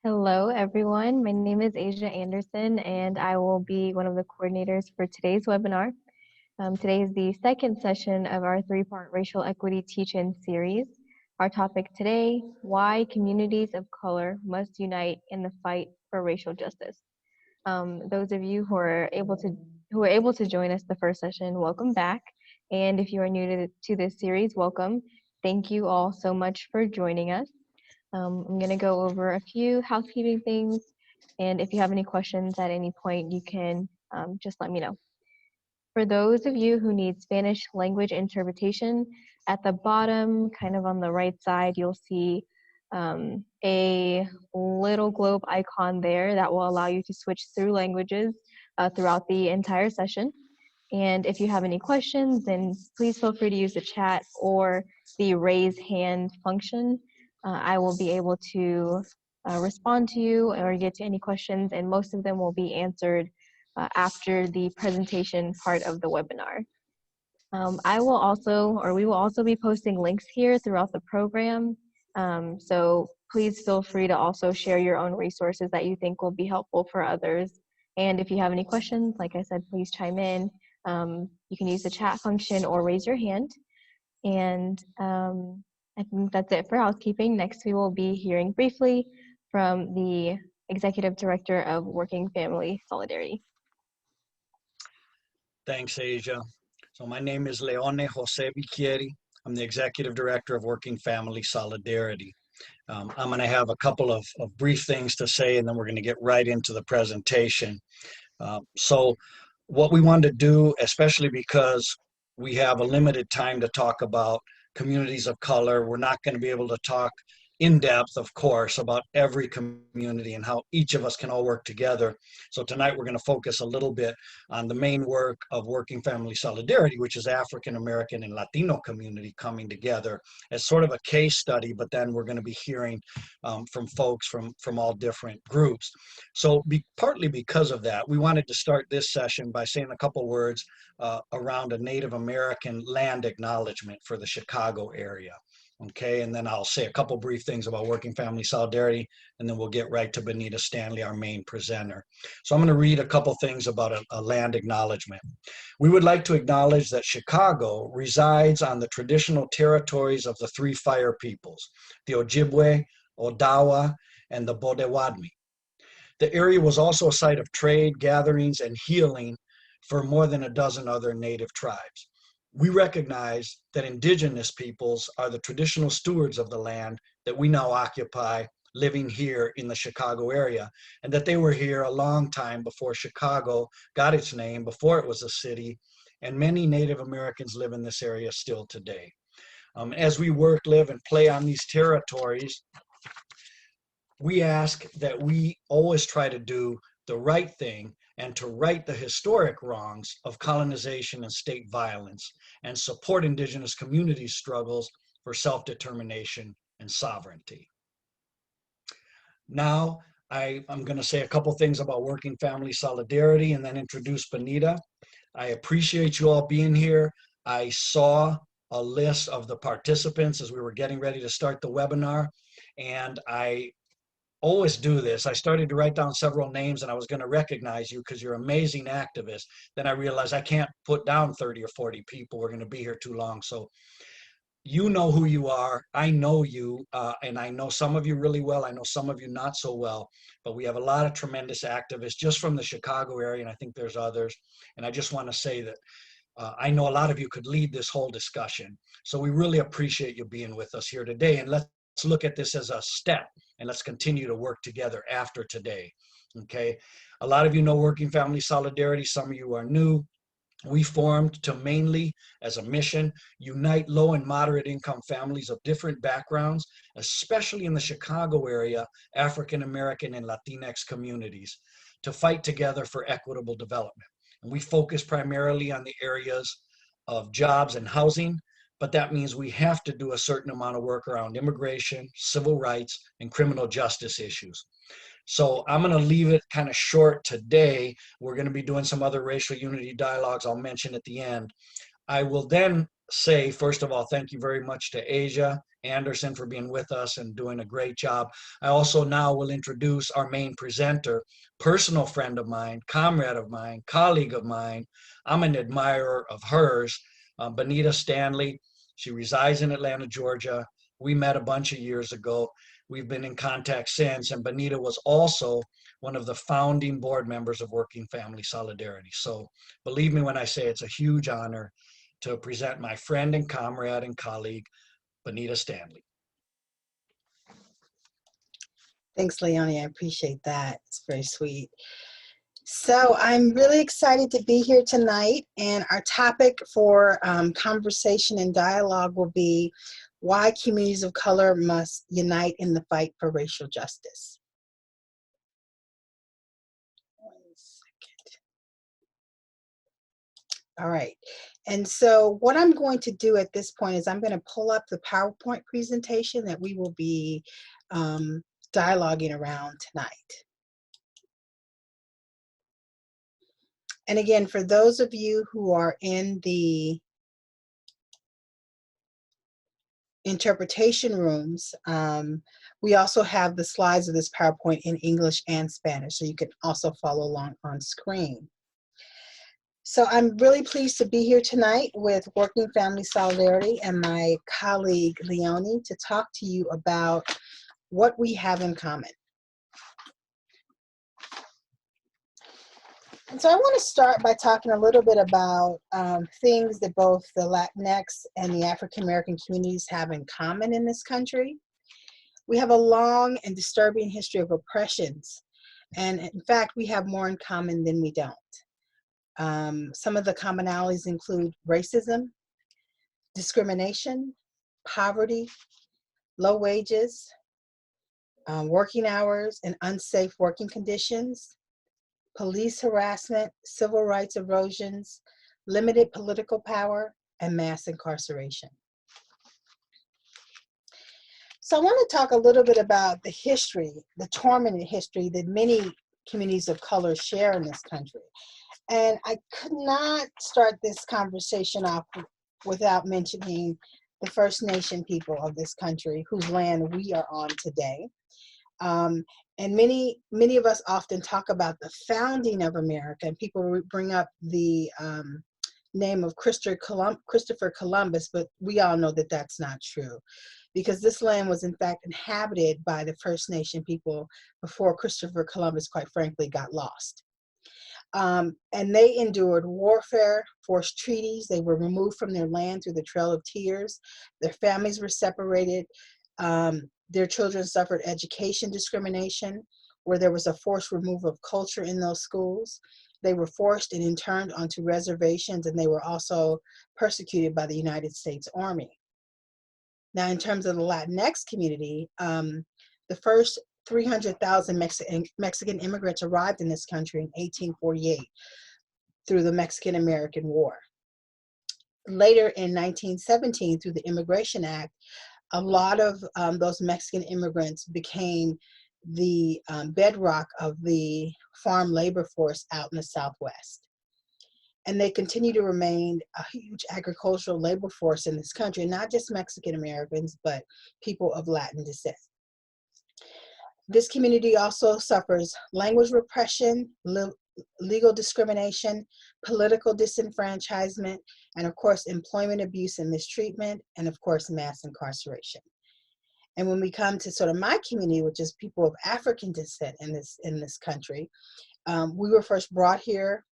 Hello, everyone. My name is Asia Anderson, and I will be one of the coordinators for today's webinar. Today is the second session of our three-part racial equity teach-in series. Our topic today, why communities of color must unite in the fight for racial justice. Those of you who are able to join us the first session, welcome back. And if you are new to this series, welcome. Thank you all so much for joining us. I'm going to go over a few housekeeping things, and if you have any questions at any point, you can just let me know. For those of you who need Spanish language interpretation, at the bottom, kind of on the right side, you'll see a little globe icon there that will allow you to switch through languages throughout the entire session. And if you have any questions, then please feel free to use the chat or the raise hand function. I will be able to respond to you or get to any questions, and most of them will be answered after the presentation part of the webinar. We will also be posting links here throughout the program. So please feel free to also share your own resources that you think will be helpful for others. And if you have any questions, like I said, please chime in. You can use the chat function or raise your hand. And I think that's it for housekeeping. Next, we will be hearing briefly from the Executive Director of Working Family Solidarity. Thanks, Asia. So my name is Leone Jose Bicchieri. I'm the Executive Director of Working Family Solidarity. I'm going to have a couple of brief things to say, and then we're going to get right into the presentation. So what we want to do, especially because we have a limited time to talk about communities of color, we're not going to be able to talk in depth, of course, about every community and how each of us can all work together. So tonight we're going to focus a little bit on the main work of Working Family Solidarity, which is African American and Latino community coming together as sort of a case study, but then we're going to be hearing from folks from all different groups. So partly because of that, we wanted to start this session by saying a couple words around a Native American land acknowledgement for the Chicago area. Okay, and then I'll say a couple brief things about Working Family Solidarity, and then we'll get right to Benetta Standly, our main presenter. So I'm going to read a couple things about a land acknowledgement. We would like to acknowledge that Chicago resides on the traditional territories of the three fire peoples, the Ojibwe, Odawa, and the Bodewadmi. The area was also a site of trade, gatherings, and healing for more than a dozen other Native tribes. We recognize that indigenous peoples are the traditional stewards of the land that we now occupy living here in the Chicago area, and that they were here a long time before Chicago got its name, before it was a city, and many Native Americans live in this area still today. As we work, live, and play on these territories, we ask that we always try to do the right thing and to right the historic wrongs of colonization and state violence and support indigenous communities' struggles for self-determination and sovereignty. Now, I'm going to say a couple things about Working Family Solidarity and then introduce Benetta. I appreciate you all being here. I saw a list of the participants as we were getting ready to start the webinar, and I always do this. I started to write down several names and I was going to recognize you because you're amazing activists. Then I realized I can't put down 30 or 40 people. We're going to be here too long. So you know who you are. I know you, and I know some of you really well. I know some of you not so well, but we have a lot of tremendous activists just from the Chicago area, and I think there's others. And I just want to say that I know a lot of you could lead this whole discussion. So we really appreciate you being with us here today. And let's look at this as a step, and let's continue to work together after today, okay? A lot of you know Working Family Solidarity. Some of you are new. We formed to mainly, as a mission, unite low and moderate income families of different backgrounds, especially in the Chicago area, African American and Latinx communities, to fight together for equitable development. And we focus primarily on the areas of jobs and housing, but that means we have to do a certain amount of work around immigration, civil rights, and criminal justice issues. So I'm going to leave it kind of short today. We're going to be doing some other racial unity dialogues I'll mention at the end. I will then say, first of all, thank you very much to Asia Anderson for being with us and doing a great job. I also now will introduce our main presenter, personal friend of mine, comrade of mine, colleague of mine. I'm an admirer of hers, Benetta Standly. She resides in Atlanta, Georgia. We met a bunch of years ago. We've been in contact since, and Benetta was also one of the founding board members of Working Family Solidarity. So believe me when I say it's a huge honor to present my friend and comrade and colleague, Benetta Standly. Thanks, Leonie. I appreciate that. It's very sweet. So I'm really excited to be here tonight, and our topic for conversation and dialogue will be why communities of color must unite in the fight for racial justice. One second. All right. And so what I'm going to do at this point is I'm going to pull up the PowerPoint presentation that we will be dialoguing around tonight. And again, for those of you who are in the interpretation rooms, we also have the slides of this PowerPoint in English and Spanish, so you can also follow along on screen. So I'm really pleased to be here tonight with Working Family Solidarity and my colleague Leonie to talk to you about what we have in common. And so I want to start by talking a little bit about things that both the Latinx and the African American communities have in common in this country. We have a long and disturbing history of oppressions, and in fact, we have more in common than we don't. Some of the commonalities include racism, discrimination, poverty, low wages, working hours and unsafe working conditions, police harassment, civil rights erosions, limited political power, and mass incarceration. So I want to talk a little bit about the history, the tormented history that many communities of color share in this country. And I could not start this conversation off without mentioning the First Nation people of this country whose land we are on today. And many of us often talk about the founding of America, and people bring up the name of Christopher Columbus, but we all know that that's not true, because this land was in fact inhabited by the First Nation people before Christopher Columbus, quite frankly, got lost. And they endured warfare, forced treaties, they were removed from their land through the Trail of Tears, their families were separated, their children suffered education discrimination, where there was a forced removal of culture in those schools. They were forced and interned onto reservations, and they were also persecuted by the United States Army. Now, in terms of the Latinx community, the first 300,000 Mexican immigrants arrived in this country in 1848 through the Mexican-American War. Later in 1917, through the Immigration Act, a lot of those Mexican immigrants became the bedrock of the farm labor force out in the Southwest. And they continue to remain a huge agricultural labor force in this country, not just Mexican Americans, but people of Latin descent. This community also suffers language repression, legal discrimination, political disenfranchisement, and of course, employment abuse and mistreatment, and of course, mass incarceration. And when we come to sort of my community, which is people of African descent in this country, we were first brought here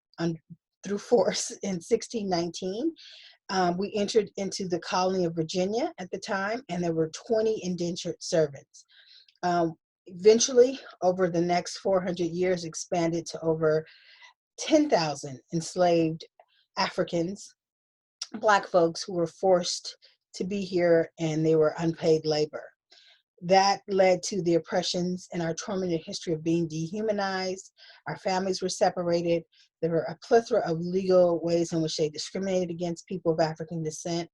through force in 1619. We entered into the colony of Virginia at the time, and there were 20 indentured servants. Eventually, over the next 400 years, expanded to over 10,000 enslaved Africans, Black folks who were forced to be here, and they were unpaid labor. That led to the oppressions and our tormented history of being dehumanized. Our families were separated. There were a plethora of legal ways in which they discriminated against people of African descent.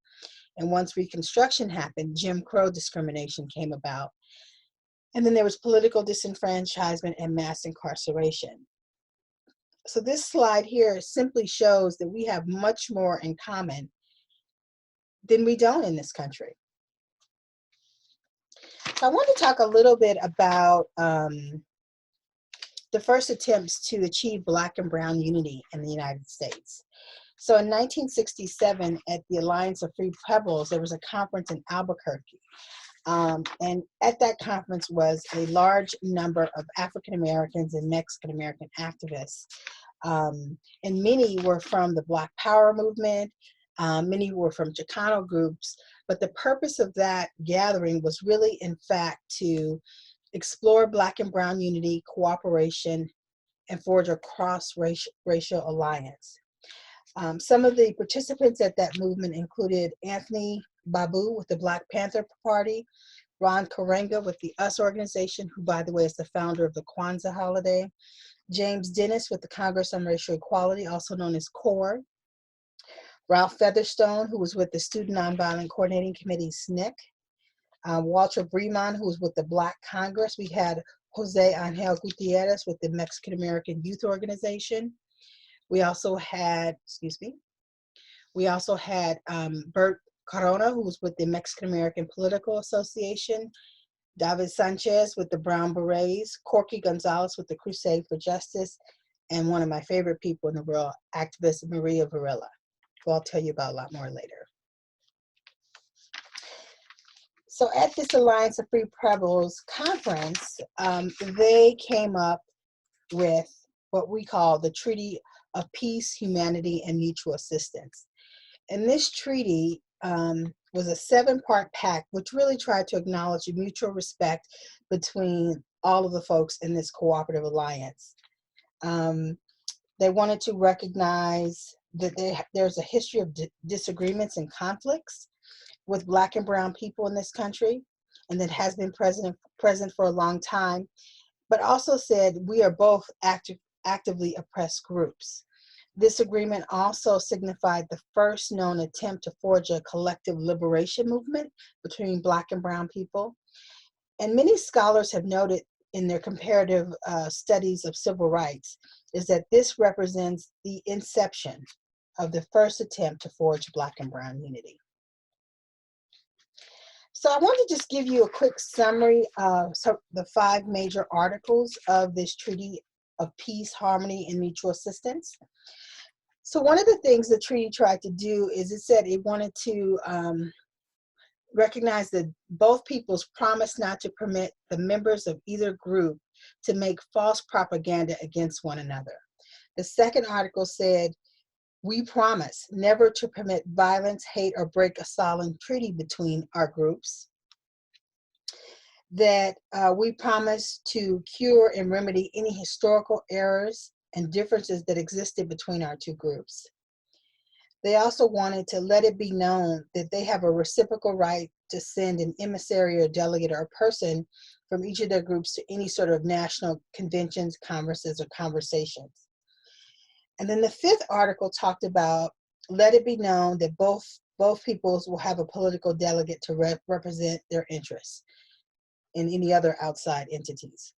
And once Reconstruction happened, Jim Crow discrimination came about. And then there was political disenfranchisement and mass incarceration. So this slide here simply shows that we have much more in common than we don't in this country. So I want to talk a little bit about the first attempts to achieve Black and Brown unity in the United States. So in 1967, at the Alliance of Free Pueblos, there was a conference in Albuquerque. And at that conference was a large number of African Americans and Mexican American activists. And many were from the Black Power movement, many were from Chicano groups, but the purpose of that gathering was really, in fact, to explore Black and Brown unity, cooperation, and forge a cross-racial alliance. Some of the participants at that movement included Anthony Babu with the Black Panther Party, Ron Karenga with the US organization, who, by the way, is the founder of the Kwanzaa holiday, James Dennis with the Congress on Racial Equality, also known as CORE, Ralph Featherstone, who was with the Student Nonviolent Coordinating Committee, SNCC, Walter Bremond, who was with the Black Congress. We had Jose Angel Gutierrez with the Mexican American Youth Organization. We also had, Bert Corona, who was with the Mexican American Political Association, David Sanchez with the Brown Berets, Corky Gonzalez with the Crusade for Justice, and one of my favorite people in the world, activist Maria Varela, who I'll tell you about a lot more later. So at this Alliance of Free Pueblos conference, they came up with what we call the Treaty of Peace, Humanity, and Mutual Assistance. And this treaty was a 7-part pact which really tried to acknowledge the mutual respect between all of the folks in this cooperative alliance. They wanted to recognize that there's a history of disagreements and conflicts with Black and Brown people in this country, and that has been present for a long time, but also said we are both actively oppressed groups. This agreement also signified the first known attempt to forge a collective liberation movement between Black and Brown people. And many scholars have noted in their comparative studies of civil rights is that this represents the inception of the first attempt to forge Black and Brown unity. So I want to just give you a quick summary of the 5 major articles of this Treaty of Peace, Harmony, and Mutual Assistance. So one of the things the treaty tried to do is it said it wanted to recognize that both peoples promised not to permit the members of either group to make false propaganda against one another. The second article said, we promise never to permit violence, hate, or break a solemn treaty between our groups. That we promise to cure and remedy any historical errors and differences that existed between our 2 groups. They also wanted to let it be known that they have a reciprocal right to send an emissary or delegate or a person from each of their groups to any sort of national conventions, conferences, or conversations. And then the 5th article talked about, let it be known that both peoples will have a political delegate to represent their interests in any other outside entities.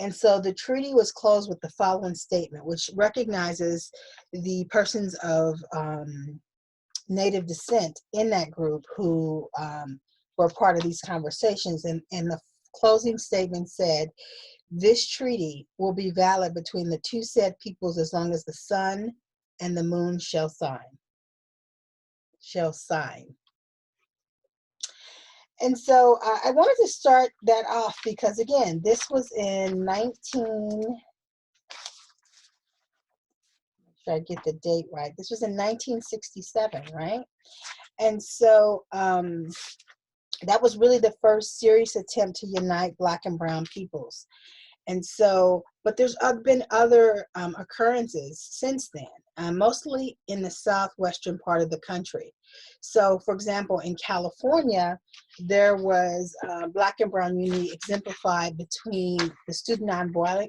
And so the treaty was closed with the following statement, which recognizes the persons of Native descent in that group who were part of these conversations. And the closing statement said, this treaty will be valid between the 2 said peoples as long as the sun and the moon shall sign. And so I wanted to start that off because, again, this was in make sure I get the date right. This was in 1967, right? And so that was really the first serious attempt to unite Black and Brown peoples. And so, but there's been other occurrences since then, mostly in the southwestern part of the country. So, for example, in California, there was Black and Brown unity exemplified between the Student Nonviolent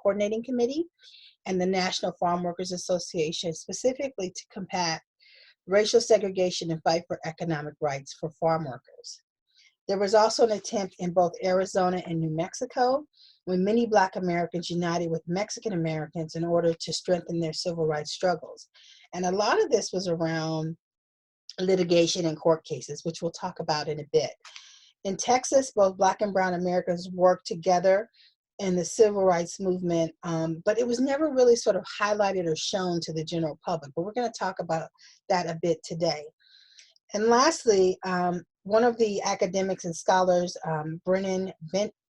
Coordinating Committee and the National Farm Workers Association, specifically to combat racial segregation and fight for economic rights for farm workers. There was also an attempt in both Arizona and New Mexico when many Black Americans united with Mexican Americans in order to strengthen their civil rights struggles. And a lot of this was around litigation and court cases, which we'll talk about in a bit. In Texas, both Black and Brown Americans worked together in the civil rights movement, but it was never really sort of highlighted or shown to the general public. But we're going to talk about that a bit today. And lastly, one of the academics and scholars, Brennan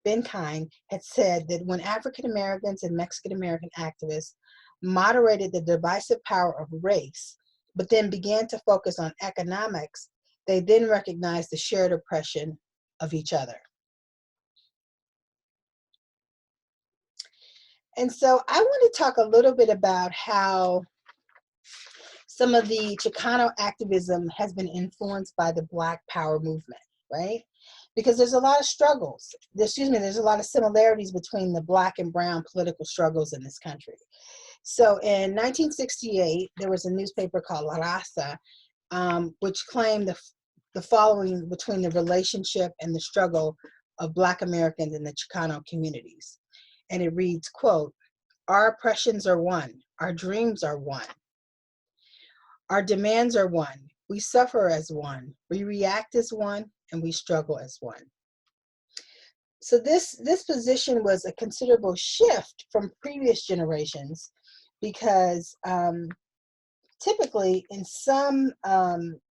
Benkind, had said that when African Americans and Mexican American activists moderated the divisive power of race, but then began to focus on economics, they then recognized the shared oppression of each other. And so I want to talk a little bit about how some of the Chicano activism has been influenced by the Black Power movement, right? Because there's a lot of struggles. There's a lot of similarities between the Black and Brown political struggles in this country. So in 1968, there was a newspaper called La Raza, which claimed the following between the relationship and the struggle of Black Americans in the Chicano communities. And it reads, quote, "Our oppressions are one, our dreams are one. Our demands are one. We suffer as one. We react as one, and we struggle as one." So this position was a considerable shift from previous generations, because typically in some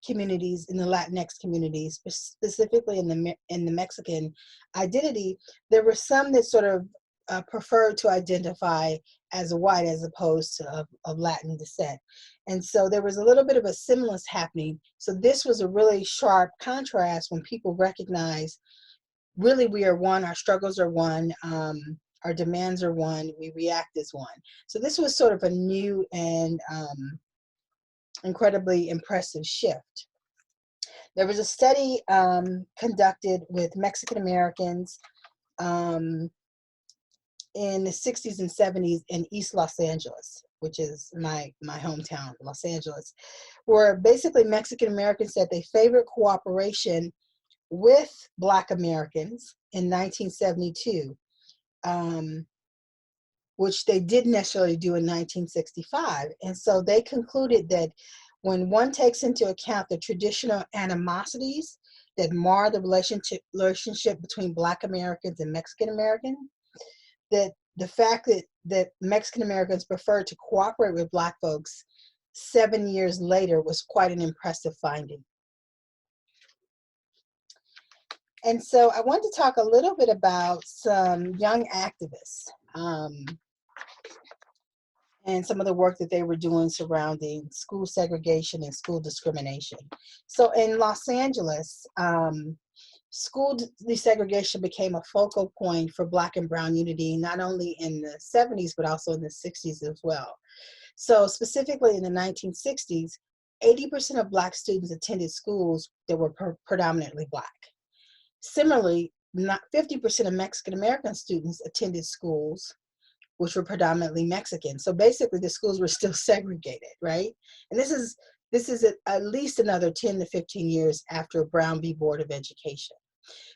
communities, in the Latinx communities, specifically in the Mexican identity, there were some that sort of preferred to identify as white as opposed to of Latin descent. And so there was a little bit of a semblance happening. So this was a really sharp contrast when people recognize, really, we are one, our struggles are one, our demands are one, we react as one. So this was sort of a new and incredibly impressive shift. There was a study conducted with Mexican Americans in the 60s and 70s in East Los Angeles, which is my hometown, Los Angeles, where basically Mexican Americans said they favored cooperation with Black Americans in 1972, which they didn't necessarily do in 1965. And so they concluded that when one takes into account the traditional animosities that mar the relationship between Black Americans and Mexican Americans, that the fact that Mexican Americans prefer to cooperate with Black folks 7 years later was quite an impressive finding. And so I want to talk a little bit about some young activists and some of the work that they were doing surrounding school segregation and school discrimination. So in Los Angeles, school desegregation became a focal point for Black and Brown unity, not only in the 70s, but also in the 60s as well. So specifically in the 1960s, 80% of Black students attended schools that were predominantly Black. Similarly, not 50% of Mexican American students attended schools which were predominantly Mexican. So basically the schools were still segregated, right? And this is at least another 10 to 15 years after Brown v. Board of Education.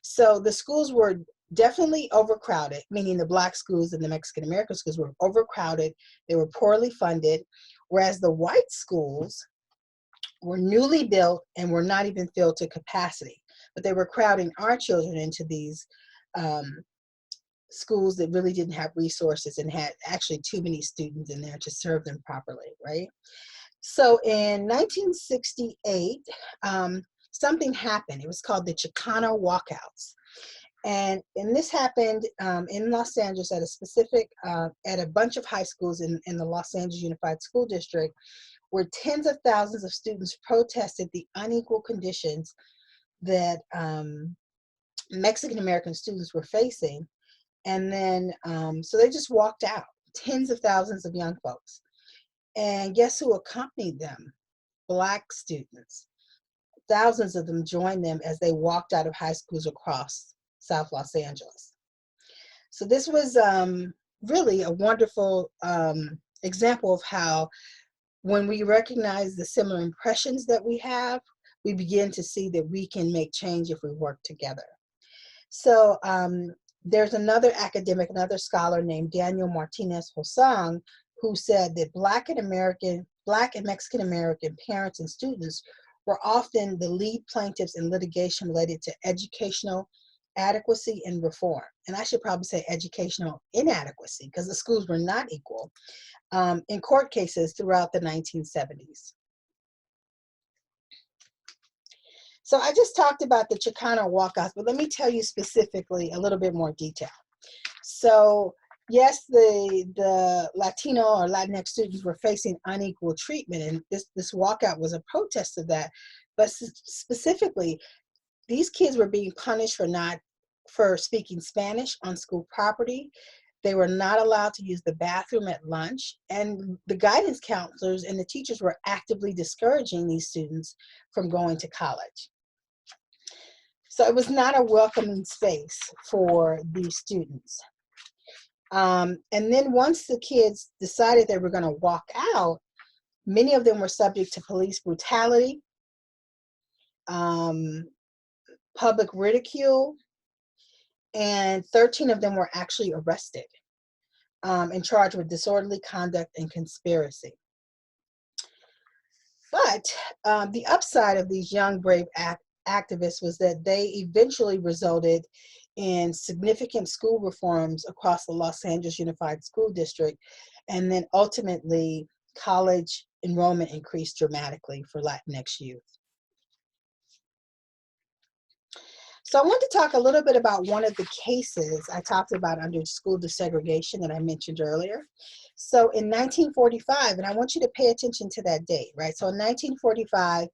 So the schools were definitely overcrowded, meaning the Black schools and the Mexican American schools were overcrowded. They were poorly funded, whereas the white schools were newly built and were not even filled to capacity. But they were crowding our children into these schools that really didn't have resources and had actually too many students in there to serve them properly, right? So in 1968, something happened. It was called the Chicano Walkouts. And this happened in Los Angeles at a specific, at a bunch of high schools in the Los Angeles Unified School District, where tens of thousands of students protested the unequal conditions that Mexican American students were facing. And then, so they just walked out, tens of thousands of young folks. And guess who accompanied them? Black students. Thousands of them joined them as they walked out of high schools across South Los Angeles. So this was really a wonderful example of how when we recognize the similar impressions that we have, we begin to see that we can make change if we work together. So there's another academic, another scholar named Daniel Martinez Hosang, who said that Black American Black and Mexican American parents and students were often the lead plaintiffs in litigation related to educational adequacy and reform. And I should probably say educational inadequacy, because the schools were not equal, in court cases throughout the 1970s. So I just talked about the Chicano Walkouts, but let me tell you specifically a little bit more detail. So yes, the Latino or Latinx students were facing unequal treatment, and this walkout was a protest of that. But specifically, these kids were being punished for speaking Spanish on school property. They were not allowed to use the bathroom at lunch, and the guidance counselors and the teachers were actively discouraging these students from going to college. So it was not a welcoming space for these students. And then once the kids decided they were going to walk out, many of them were subject to police brutality, public ridicule, and 13 of them were actually arrested and charged with disorderly conduct and conspiracy. But the upside of these young, brave activists was that they eventually resulted in significant school reforms across the Los Angeles Unified School District, and then ultimately college enrollment increased dramatically for Latinx youth. So I want to talk a little bit about one of the cases I talked about under school desegregation that I mentioned earlier. So in 1945, and I want you to pay attention to that date, right? So in 1945,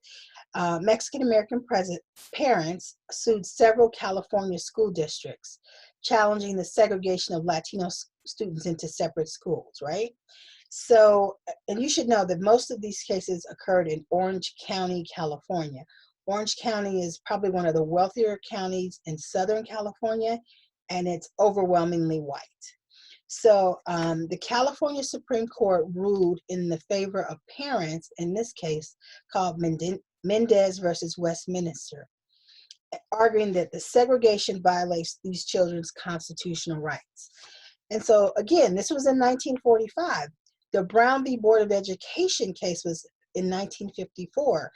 Mexican-American parents sued several California school districts, challenging the segregation of Latino students into separate schools, right? So, and you should know that most of these cases occurred in Orange County, California. Orange County is probably one of the wealthier counties in Southern California, and it's overwhelmingly white. So the California Supreme Court ruled in the favor of parents, in this case called Mendez versus Westminster, arguing that the segregation violates these children's constitutional rights. And so again, this was in 1945. The Brown v. Board of Education case was in 1954.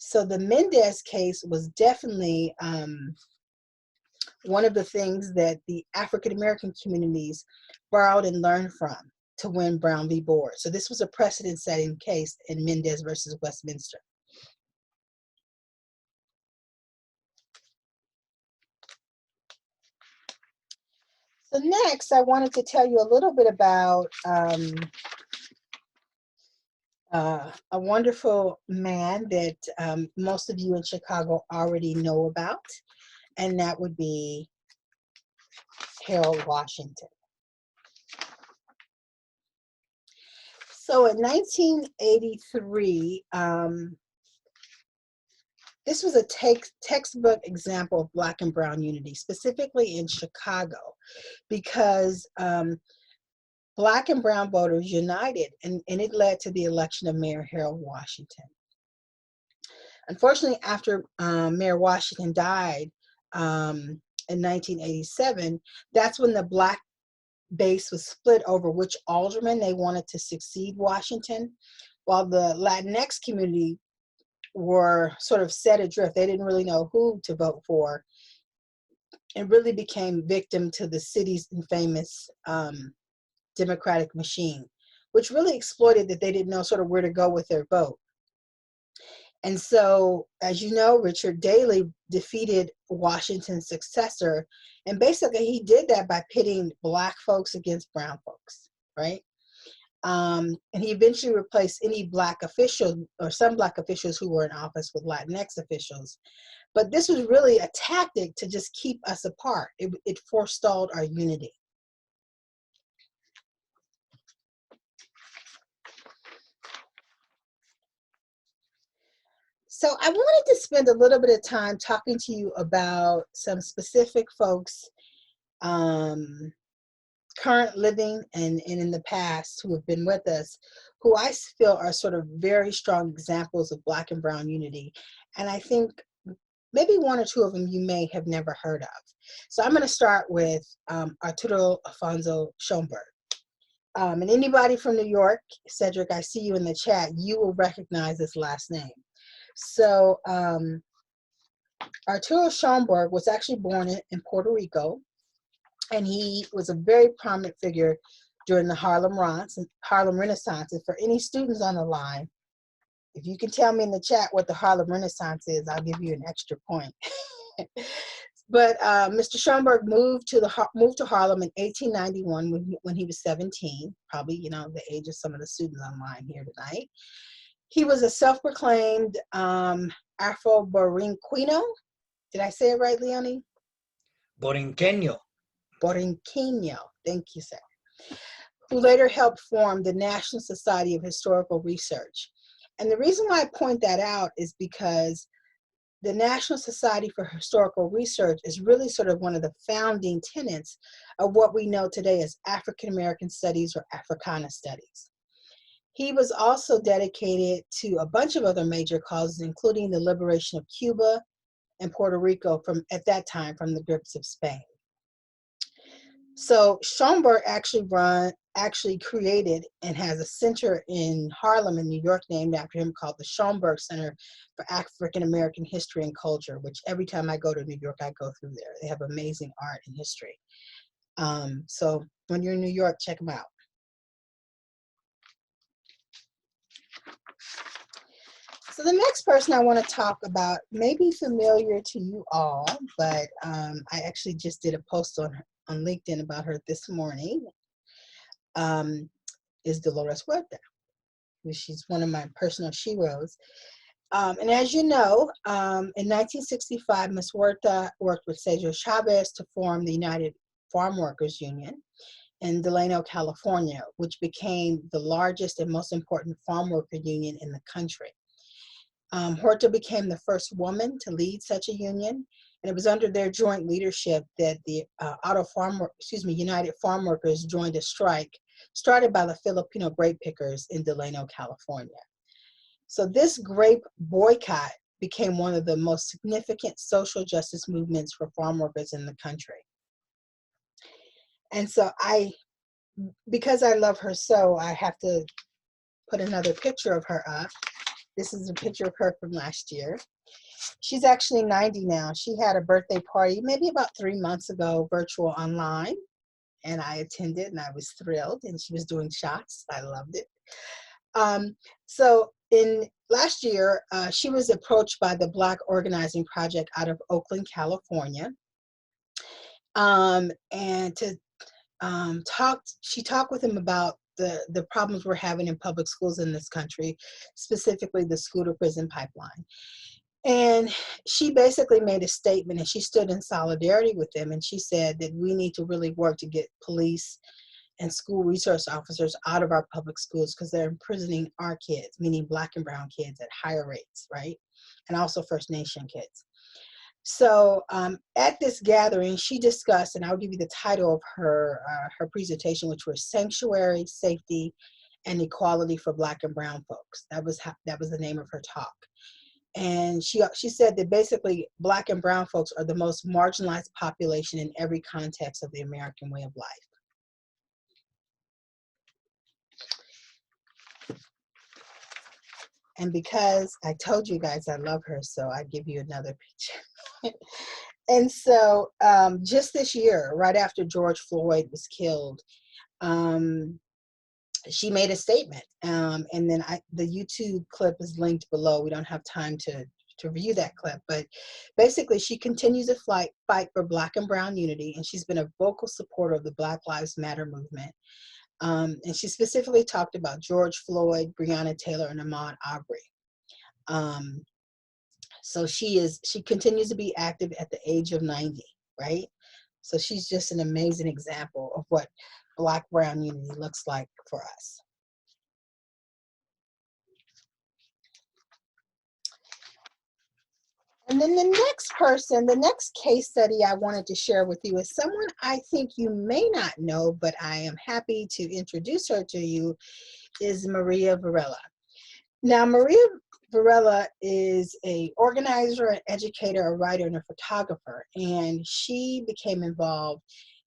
So the Mendez case was definitely one of the things that the African American communities borrowed and learned from to win Brown v. Board. So this was a precedent-setting case in Mendez versus Westminster. So next, I wanted to tell you a little bit about a wonderful man that most of you in Chicago already know about, and that would be Harold Washington. So in 1983, this was a textbook example of Black and Brown unity, specifically in Chicago, because Black and Brown voters united, and it led to the election of Mayor Harold Washington. Unfortunately, after Mayor Washington died in 1987, that's when the Black base was split over which alderman they wanted to succeed Washington, while the Latinx community were sort of set adrift. They didn't really know who to vote for, and really became victim to the city's infamous Democratic machine, which really exploited that they didn't know sort of where to go with their vote. And so, as you know, Richard Daley defeated Washington's successor, and basically he did that by pitting Black folks against brown folks, right? And he eventually replaced any Black official or some Black officials who were in office with Latinx officials. But this was really a tactic to just keep us apart. It forestalled our unity. So I wanted to spend a little bit of time talking to you about some specific folks, current living and in the past, who have been with us, who I feel are sort of very strong examples of Black and Brown unity. And I think maybe one or two of them you may have never heard of. So I'm going to start with Arturo Schoenberg. And anybody from New York, Cedric, I see you in the chat, you will recognize this last name. So Arturo Schoenberg was actually born in Puerto Rico, and he was a very prominent figure during the Harlem Renaissance. And for any students on the line, if you can tell me in the chat what the Harlem Renaissance is, I'll give you an extra point. But Mr. Schoenberg moved to Harlem in 1891 when he was 17, probably, you know, the age of some of the students online here tonight. He was a self-proclaimed Afro-Borinqueno. Did I say it right, Leonie? Borinqueño. Borinqueño, thank you, sir. Who later helped form the National Society of Historical Research. And the reason why I point that out is because the National Society for Historical Research is really sort of one of the founding tenets of what we know today as African American Studies or Africana Studies. He was also dedicated to a bunch of other major causes, including the liberation of Cuba and Puerto Rico at that time from the grips of Spain. So Schoenberg actually created and has a center in Harlem in New York named after him called the Schoenberg Center for African American History and Culture, which every time I go to New York, I go through there. They have amazing art and history. So when you're in New York, check them out. So the next person I want to talk about may be familiar to you all, but I actually just did a post on LinkedIn about her this morning, is Dolores Huerta. She's one of my personal sheroes. And as you know, in 1965, Ms. Huerta worked with Cesar Chavez to form the United Farm Workers Union in Delano, California, which became the largest and most important farm worker union in the country. Huerta became the first woman to lead such a union, and it was under their joint leadership that the United Farm Workers joined a strike started by the Filipino grape pickers in Delano, California. So this grape boycott became one of the most significant social justice movements for farm workers in the country. And so because I love her so, I have to put another picture of her up. This is a picture of her from last year. She's actually 90 now. She had a birthday party maybe about 3 months ago, virtual online, and I attended and I was thrilled, and she was doing shots. I loved it. So in last year, she was approached by the Black Organizing Project out of Oakland, California, and to she talked with him about the problems we're having in public schools in this country, specifically the school to prison pipeline. And she basically made a statement, and she stood in solidarity with them, and she said that we need to really work to get police and school resource officers out of our public schools because they're imprisoning our kids, meaning Black and brown kids, at higher rates, right? And also First Nation kids. So at this gathering, she discussed, and I'll give you the title of her presentation, which was Sanctuary, Safety, and Equality for Black and Brown Folks. That was the name of her talk. And she said that basically Black and brown folks are the most marginalized population in every context of the American way of life. And because I told you guys I love her, so I give you another picture. And so just this year, right after George Floyd was killed, she made a statement, and then the YouTube clip is linked below. We don't have time to view that clip, but basically she continues to fight for Black and brown unity, and she's been a vocal supporter of the Black Lives Matter movement. And she specifically talked about George Floyd, Breonna Taylor, and Ahmaud Arbery. So she continues to be active at the age of 90, right? So she's just an amazing example of what Black-brown unity looks like for us. And then the next case study I wanted to share with you is someone I think you may not know, but I am happy to introduce her to you, is Maria Varela. Now, Maria Varela is an organizer, an educator, a writer, and a photographer, and she became involved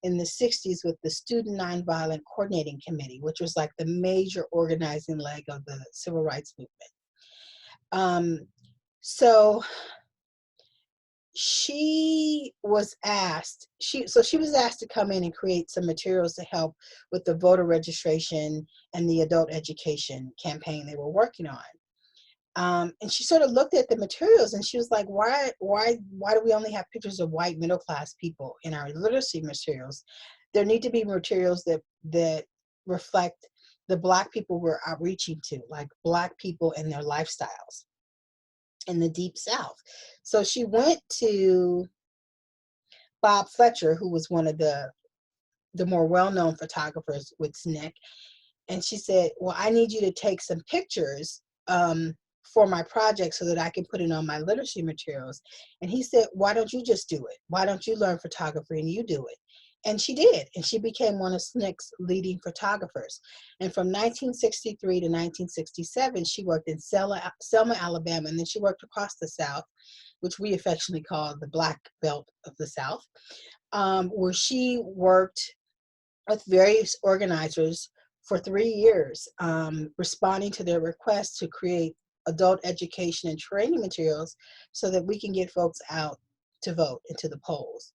in the 60s with the Student Nonviolent Coordinating Committee, which was like the major organizing leg of the civil rights movement. So she was asked, she was asked to come in and create some materials to help with the voter registration and the adult education campaign they were working on. And she sort of looked at the materials and she was like, why do we only have pictures of white middle-class people in our literacy materials? There need to be materials that reflect the Black people we're outreaching to, like Black people and their lifestyles in the Deep South. So she went to Bob Fletcher, who was one of the more well-known photographers with SNCC, and she said, well, I need you to take some pictures for my project so that I can put it on my literacy materials. And he said, why don't you just do it? Why don't you learn photography and you do it? And she did, and she became one of SNCC's leading photographers. And from 1963 to 1967, she worked in Selma, Alabama, and then she worked across the South, which we affectionately call the Black Belt of the South, where she worked with various organizers for 3 years, responding to their requests to create adult education and training materials so that we can get folks out to vote and to the polls.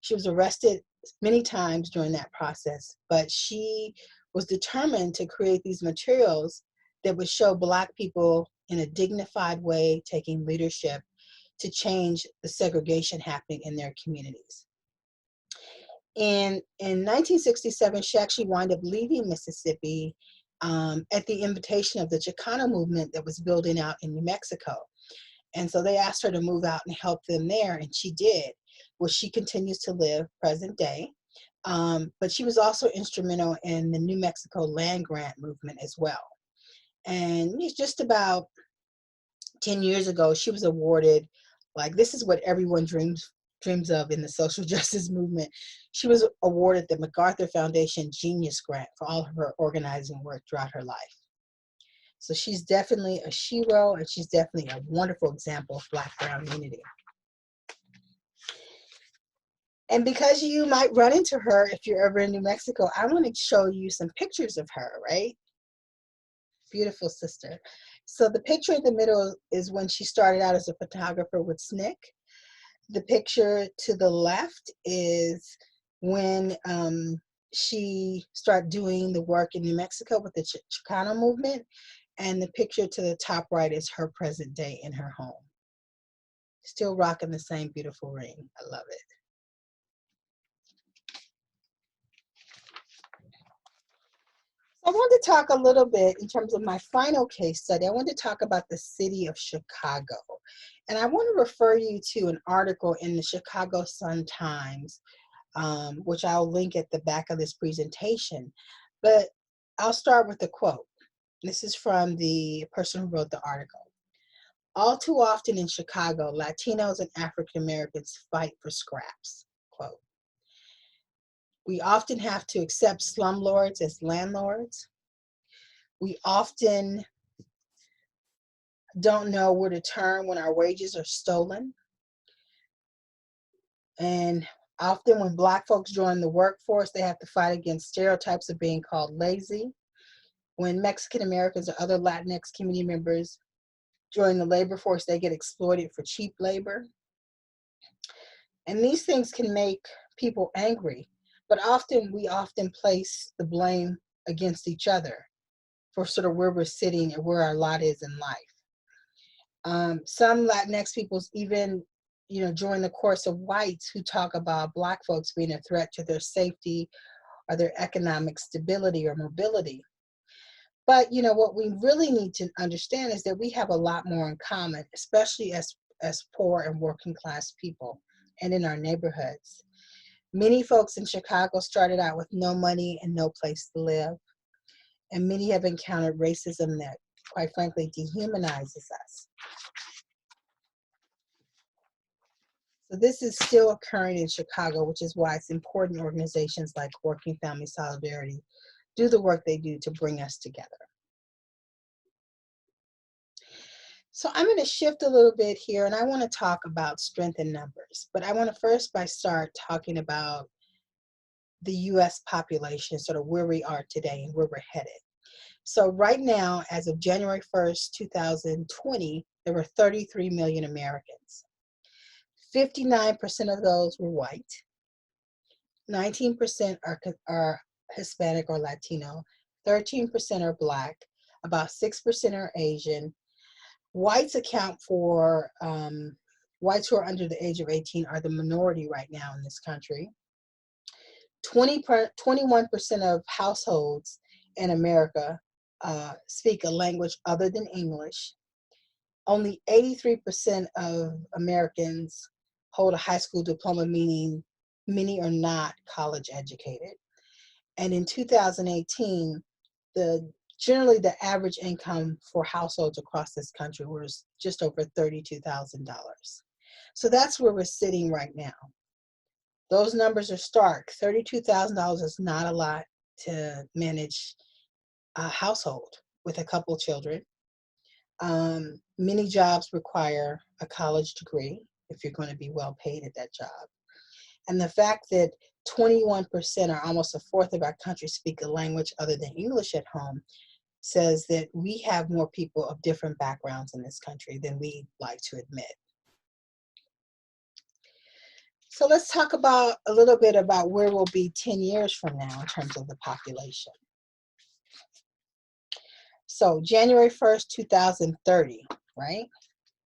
She was arrested many times during that process, but she was determined to create these materials that would show Black people in a dignified way taking leadership to change the segregation happening in their communities. In 1967, she actually wound up leaving Mississippi at the invitation of the Chicano movement that was building out in New Mexico. And so they asked her to move out and help them there, and she did, where she continues to live present day. But she was also instrumental in the New Mexico land grant movement as well. And just about 10 years ago, she was awarded, like, this is what everyone dreams of in the social justice movement. She was awarded the MacArthur Foundation Genius Grant for all of her organizing work throughout her life. So she's definitely a shero, and she's definitely a wonderful example of Black-brown unity. And because you might run into her if you're ever in New Mexico, I want to show you some pictures of her, right? Beautiful sister. So the picture in the middle is when she started out as a photographer with SNCC. The picture to the left is when she started doing the work in New Mexico with the Chicano movement. And the picture to the top right is her present day in her home. Still rocking the same beautiful ring. I love it. I want to talk a little bit in terms of my final case study. I want to talk about the city of Chicago. And I want to refer you to an article in the Chicago Sun-Times, which I'll link at the back of this presentation. But I'll start with a quote. This is from the person who wrote the article. All too often in Chicago, Latinos and African Americans fight for scraps, quote. We often have to accept slumlords as landlords. We often don't know where to turn when our wages are stolen. And often when Black folks join the workforce, they have to fight against stereotypes of being called lazy. When Mexican Americans or other Latinx community members join the labor force, they get exploited for cheap labor. And these things can make people angry, but we often place the blame against each other for sort of where we're sitting and where our lot is in life. Some Latinx peoples even, join the chorus of whites who talk about Black folks being a threat to their safety or their economic stability or mobility. But what we really need to understand is that we have a lot more in common, especially as poor and working class people and in our neighborhoods. Many folks in Chicago started out with no money and no place to live. And many have encountered racism that, quite frankly, dehumanizes us. So this is still occurring in Chicago, which is why it's important organizations like Working Family Solidarity do the work they do to bring us together. So I'm going to shift a little bit here, and I want to talk about strength in numbers. But I want to first start talking about the US population, sort of where we are today and where we're headed. So right now, as of January 1st, 2020, there were 33 million Americans. 59% of those were white, 19% are Hispanic or Latino, 13% are Black, about 6% are Asian. Whites account for, whites who are under the age of 18 are the minority right now in this country. 21% of households in America speak a language other than English. Only 83% of Americans hold a high school diploma, meaning many are not college educated. And in 2018, generally the average income for households across this country was just over $32,000. So that's where we're sitting right now. Those numbers are stark. $32,000 is not a lot to manage a household with a couple children. Many jobs require a college degree if you're going to be well paid at that job. And the fact that 21%, or almost a fourth of our country, speak a language other than English at home says that we have more people of different backgrounds in this country than we like to admit. So let's talk about a little bit about where we'll be 10 years from now in terms of the population. So January 1st, 2030, right?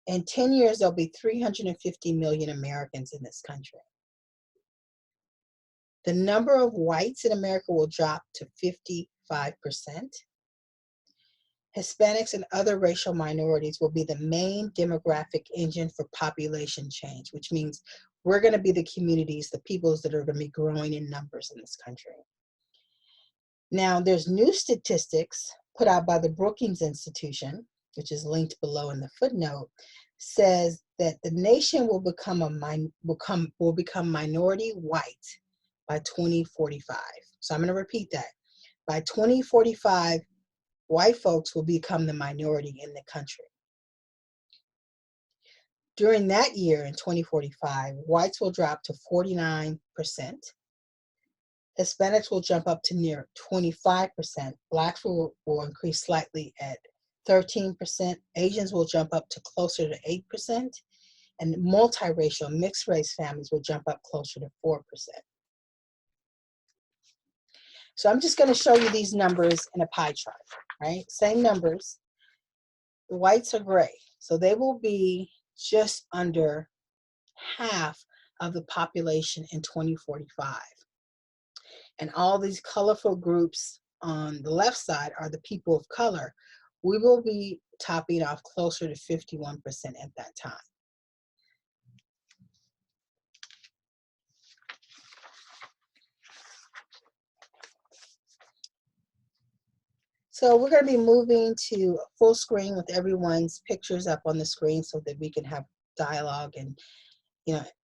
In 10 years, there'll be 350 million Americans in this country. The number of whites in America will drop to 55%. Hispanics and other racial minorities will be the main demographic engine for population change, which means we're going to be the communities, the peoples that are going to be growing in numbers in this country. Now, there's new statistics put out by the Brookings Institution, which is linked below in the footnote, says that the nation will become minority white by 2045. So I'm going to repeat that. By 2045, white folks will become the minority in the country. During that year in 2045, whites will drop to 49%. Hispanics will jump up to near 25%. Blacks will increase slightly at 13%. Asians will jump up to closer to 8%. And multiracial, mixed race families will jump up closer to 4%. So I'm just going to show you these numbers in a pie chart, right? Same numbers. The whites are gray. So they will be just under half of the population in 2045. And all these colorful groups on the left side are the people of color. We will be topping off closer to 51% at that time. So we're going to be moving to full screen with everyone's pictures up on the screen so that we can have dialogue and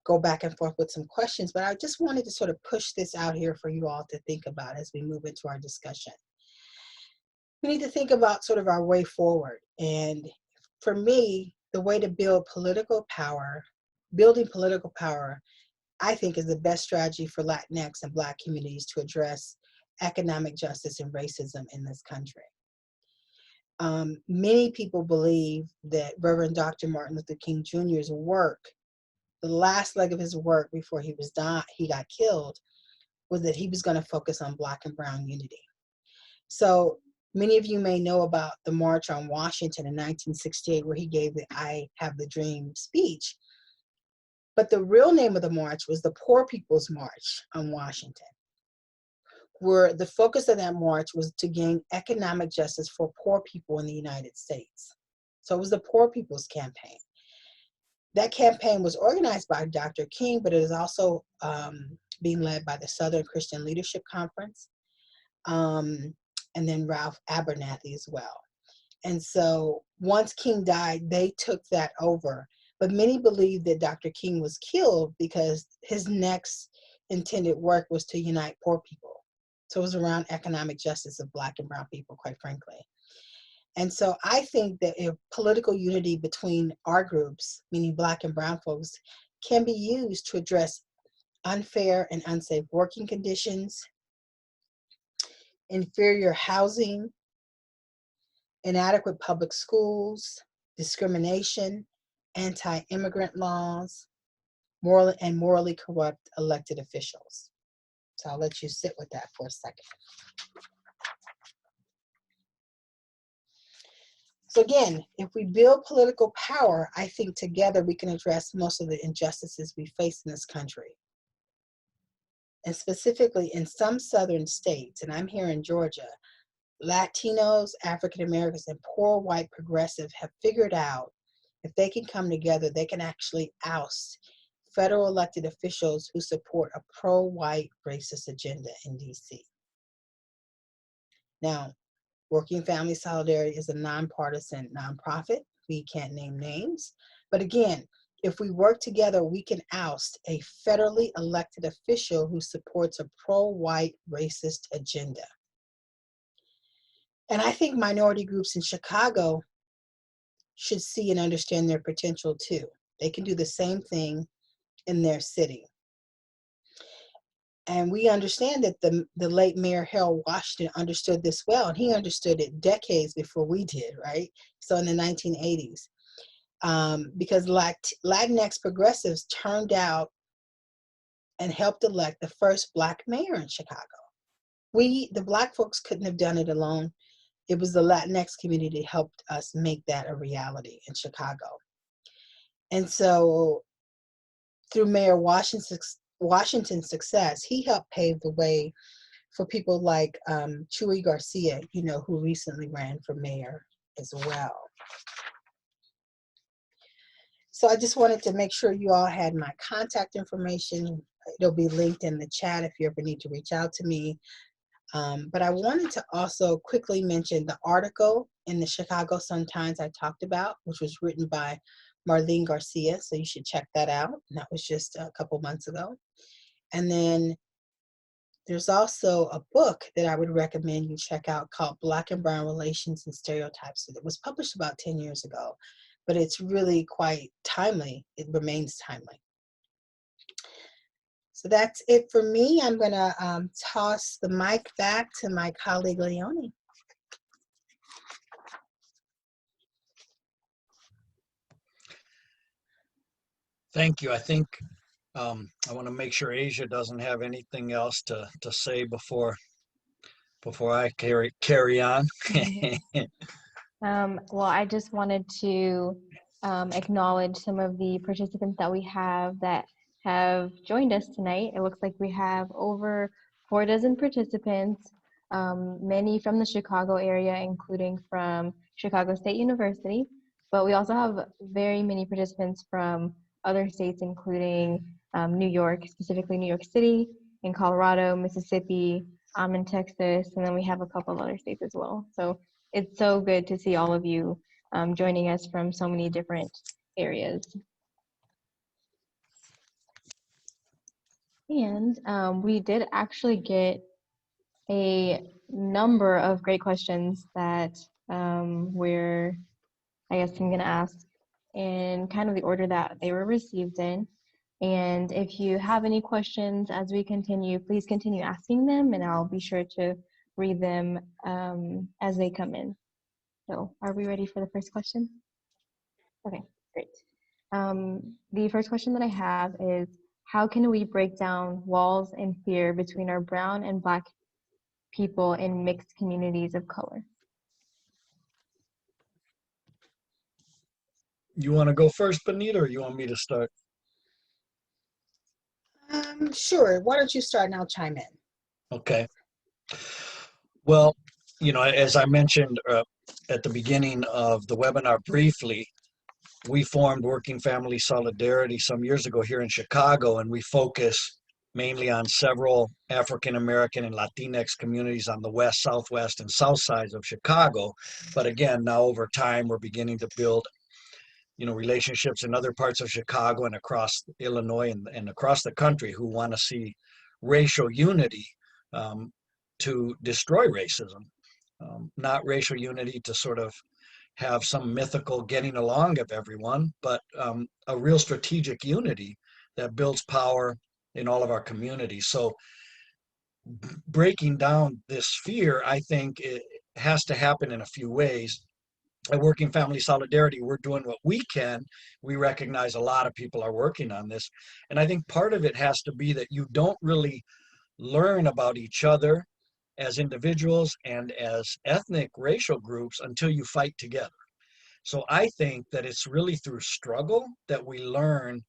go back and forth with some questions. But I just wanted to sort of push this out here for you all to think about as we move into our discussion. We need to think about sort of our way forward. And for me, the way to build political power, building political power, I think is the best strategy for Latinx and Black communities to address economic justice and racism in this country. Many people believe that Reverend Dr. Martin Luther King Jr.'s work, the last leg of his work before he got killed, was that he was going to focus on Black and Brown unity. So many of you may know about the March on Washington in 1968, where he gave the I Have the Dream speech. But the real name of the march was the Poor People's March on Washington, where the focus of that march was to gain economic justice for poor people in the United States. So it was the Poor People's Campaign. That campaign was organized by Dr. King, but it is also being led by the Southern Christian Leadership Conference, and then Ralph Abernathy as well. And so once King died, they took that over. But many believe that Dr. King was killed because his next intended work was to unite poor people. So it was around economic justice of Black and Brown people, quite frankly. And so I think that if political unity between our groups, meaning Black and Brown folks, can be used to address unfair and unsafe working conditions, inferior housing, inadequate public schools, discrimination, anti-immigrant laws, morally corrupt elected officials. So I'll let you sit with that for a second. So again, if we build political power, I think together we can address most of the injustices we face in this country. And specifically in some southern states, and I'm here in Georgia, Latinos, African Americans, and poor white progressives have figured out if they can come together, they can actually oust federal elected officials who support a pro-white racist agenda in DC. Now, Working Family Solidarity is a nonpartisan nonprofit. We can't name names. But again, if we work together, we can oust a federally elected official who supports a pro-white racist agenda. And I think minority groups in Chicago should see and understand their potential too. They can do the same thing in their city. And we understand that the late Mayor Harold Washington understood this well, and he understood it decades before we did, right? So in the 1980s, because Latinx progressives turned out and helped elect the first Black mayor in Chicago. The Black folks couldn't have done it alone. It was the Latinx community that helped us make that a reality in Chicago. And so through Mayor Washington's success, he helped pave the way for people like Chuy Garcia, who recently ran for mayor as well. So I just wanted to make sure you all had my contact information. It'll be linked in the chat if you ever need to reach out to me. But I wanted to also quickly mention the article in the Chicago Sun-Times I talked about, which was written by Marlene Garcia, so you should check that out. And that was just a couple months ago. And then there's also a book that I would recommend you check out called Black and Brown Relations and Stereotypes. It was published about 10 years ago, but it's really quite timely. It remains timely. So that's it for me. I'm gonna toss the mic back to my colleague, Leonie. Thank you. I think I want to make sure Asia doesn't have anything else to say before I carry on. Well, I just wanted to acknowledge some of the participants that we have that have joined us tonight. It looks like we have over 4 dozen participants, many from the Chicago area, including from Chicago State University. But we also have very many participants from other states, including New York, specifically New York City, in Colorado, Mississippi, in Texas, and then we have a couple of other states as well. So it's so good to see all of you joining us from so many different areas. And we did actually get a number of great questions that I'm going to ask in kind of the order that they were received in. And if you have any questions as we continue, please continue asking them, and I'll be sure to read them as they come in. So are we ready for the first question? Okay, great. The first question that I have is, how can we break down walls and fear between our brown and Black people in mixed communities of color? You want to go first, Benetta, or you want me to start? Sure, why don't you start and I'll chime in. Okay. Well, as I mentioned at the beginning of the webinar briefly, we formed Working Family Solidarity some years ago here in Chicago, and we focus mainly on several African American and Latinx communities on the west, southwest, and south sides of Chicago. But again, now over time, we're beginning to build relationships in other parts of Chicago and across Illinois and across the country who want to see racial unity to destroy racism, not racial unity to sort of have some mythical getting along of everyone, but a real strategic unity that builds power in all of our communities. So breaking down this fear, I think it has to happen in a few ways. At Working Family Solidarity, we're doing what we can. We recognize a lot of people are working on this. And I think part of it has to be that you don't really learn about each other as individuals and as ethnic racial groups until you fight together. So I think that it's really through struggle that we learn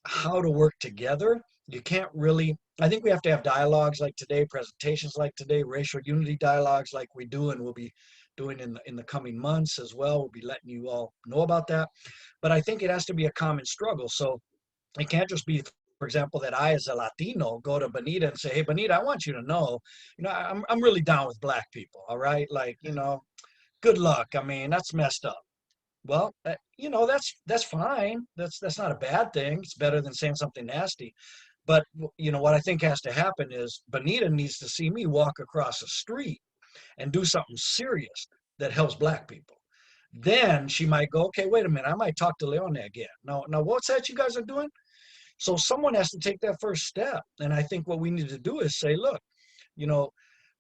how to work together. You can't really, I think we have to have dialogues like today, presentations like today, racial unity dialogues like we do and we'll be doing in the coming months as well. We'll be letting you all know about that. But I think it has to be a common struggle. So it can't just be, for example, that I as a Latino go to Benetta and say, hey, Benetta, I want you to know, I'm really down with Black people, all right? Like, good luck. I mean, that's messed up. Well, that's fine. That's not a bad thing. It's better than saying something nasty. But what I think has to happen is Benetta needs to see me walk across the street and do something serious that helps Black people. Then she might go, okay, wait a minute, I might talk to Leone again. Now what's that you guys are doing? So someone has to take that first step. And I think what we need to do is say, look,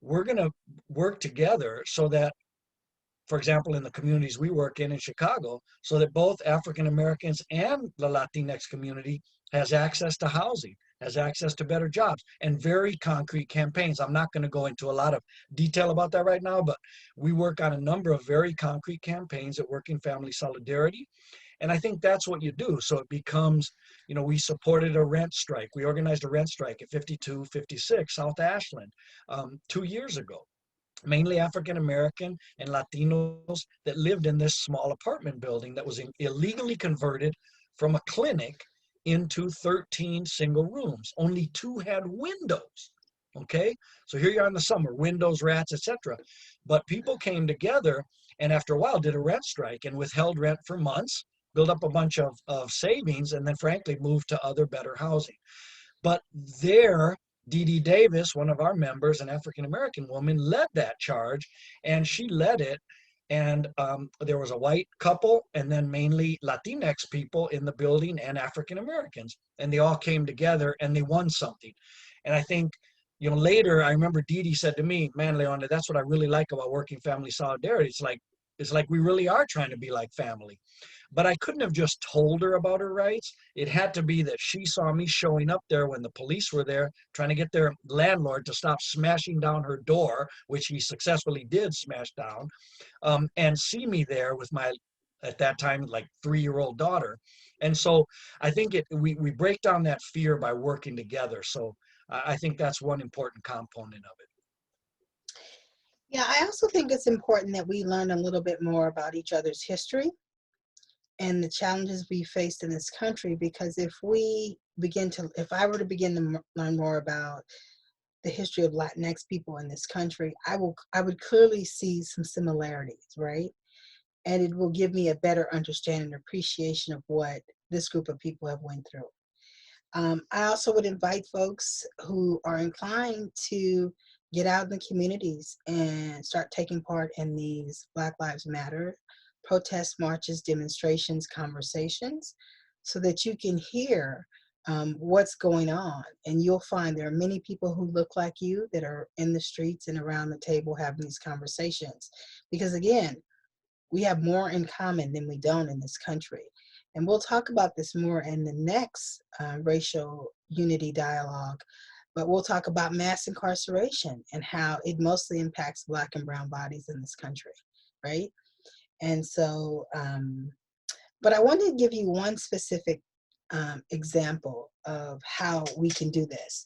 we're going to work together so that, for example, in the communities we work in Chicago, so that both African Americans and the Latinx community has access to housing, has access to better jobs, and very concrete campaigns. I'm not going to go into a lot of detail about that right now, but we work on a number of very concrete campaigns at Working Family Solidarity. And I think that's what you do. So it becomes, we supported a rent strike. We organized a rent strike at 5256 South Ashland 2 years ago. Mainly African American and Latinos that lived in this small apartment building that was illegally converted from a clinic into 13 single rooms. Only 2 had windows. Okay, so here you are in the summer, windows, rats, etc. But people came together and after a while did a rent strike and withheld rent for months, built up a bunch of savings, and then frankly moved to other better housing. But there, Dee Dee Davis, one of our members, an African-American woman, led that charge, and she led it. And there was a white couple and then mainly Latinx people in the building and African-Americans. And they all came together and they won something. And I think, later, I remember Dee Dee said to me, man, Leona, that's what I really like about Working Family Solidarity. It's like we really are trying to be like family. But I couldn't have just told her about her rights. It had to be that she saw me showing up there when the police were there, trying to get their landlord to stop smashing down her door, which he successfully did smash down, and see me there with my, at that time, like 3-year-old daughter. And so I think we break down that fear by working together. So I think that's one important component of it. Yeah, I also think it's important that we learn a little bit more about each other's history and the challenges we faced in this country, because if I were to begin to learn more about the history of Latinx people in this country, I would clearly see some similarities, right? And it will give me a better understanding and appreciation of what this group of people have went through. I also would invite folks who are inclined to get out in the communities and start taking part in these Black Lives Matter protests, marches, demonstrations, conversations, so that you can hear what's going on. And you'll find there are many people who look like you that are in the streets and around the table having these conversations. Because again, we have more in common than we don't in this country. And we'll talk about this more in the next racial unity dialogue, but we'll talk about mass incarceration and how it mostly impacts Black and brown bodies in this country, right? And so, but I wanted to give you one specific example of how we can do this.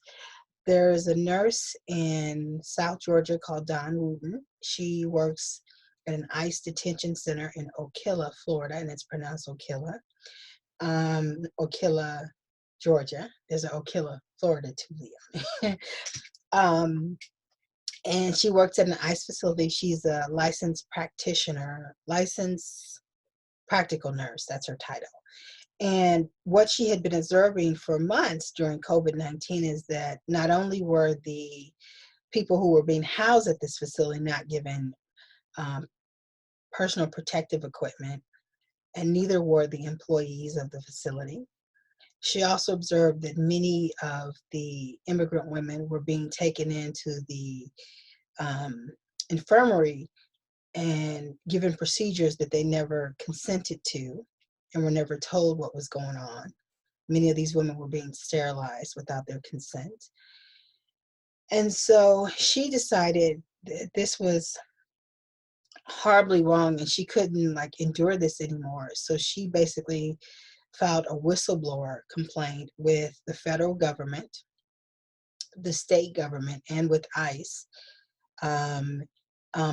There is a nurse in South Georgia called Dawn Wooten. She works at an ICE detention center in Ocala, Florida, and it's pronounced Ocala. Ocala, Georgia. There's an Ocala, Florida too, Leon. And she works at an ICE facility. She's a licensed practitioner, licensed practical nurse, that's her title. And what she had been observing for months during COVID-19 is that not only were the people who were being housed at this facility not given personal protective equipment, and neither were the employees of the facility. She also observed that many of the immigrant women were being taken into the infirmary and given procedures that they never consented to and were never told what was going on. Many of these women were being sterilized without their consent. And so she decided that this was horribly wrong and she couldn't endure this anymore. So she basically filed a whistleblower complaint with the federal government, the state government, and with ICE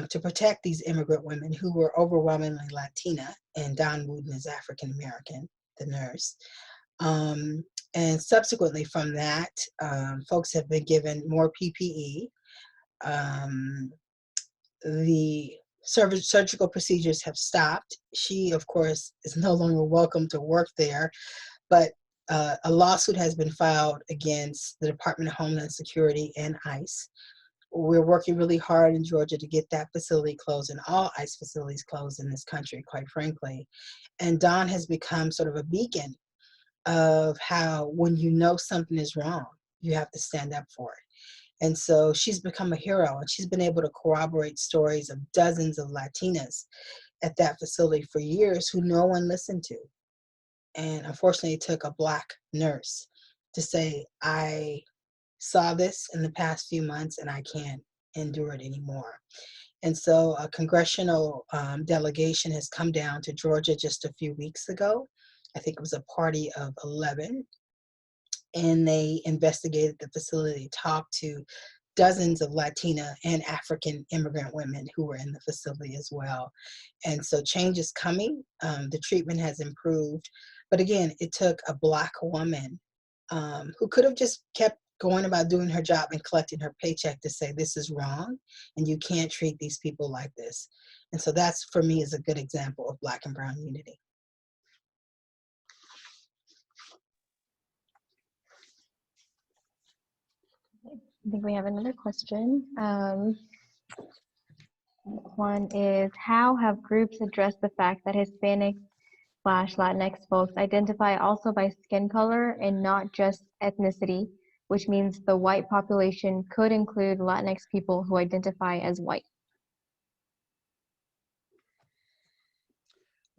to protect these immigrant women who were overwhelmingly Latina, and Don Wooten is African American, the nurse. And subsequently from that, folks have been given more PPE. The surgical procedures have stopped. She, of course, is no longer welcome to work there, but a lawsuit has been filed against the Department of Homeland Security and ICE. We're working really hard in Georgia to get that facility closed and all ICE facilities closed in this country, quite frankly. And Dawn has become sort of a beacon of how when you know something is wrong, you have to stand up for it. And so she's become a hero, and she's been able to corroborate stories of dozens of Latinas at that facility for years who no one listened to. And unfortunately, it took a Black nurse to say, I saw this in the past few months and I can't endure it anymore. And so a congressional delegation has come down to Georgia just a few weeks ago. I think it was a party of 11. And they investigated the facility, talked to dozens of Latina and African immigrant women who were in the facility as well. And so change is coming. The treatment has improved. But again, it took a Black woman who could have just kept going about doing her job and collecting her paycheck to say, this is wrong, and you can't treat these people like this. And so that's, for me, is a good example of Black and Brown unity. I think we have another question. One is, how have groups addressed the fact that Hispanic/Latinx folks identify also by skin color and not just ethnicity, which means the white population could include Latinx people who identify as white?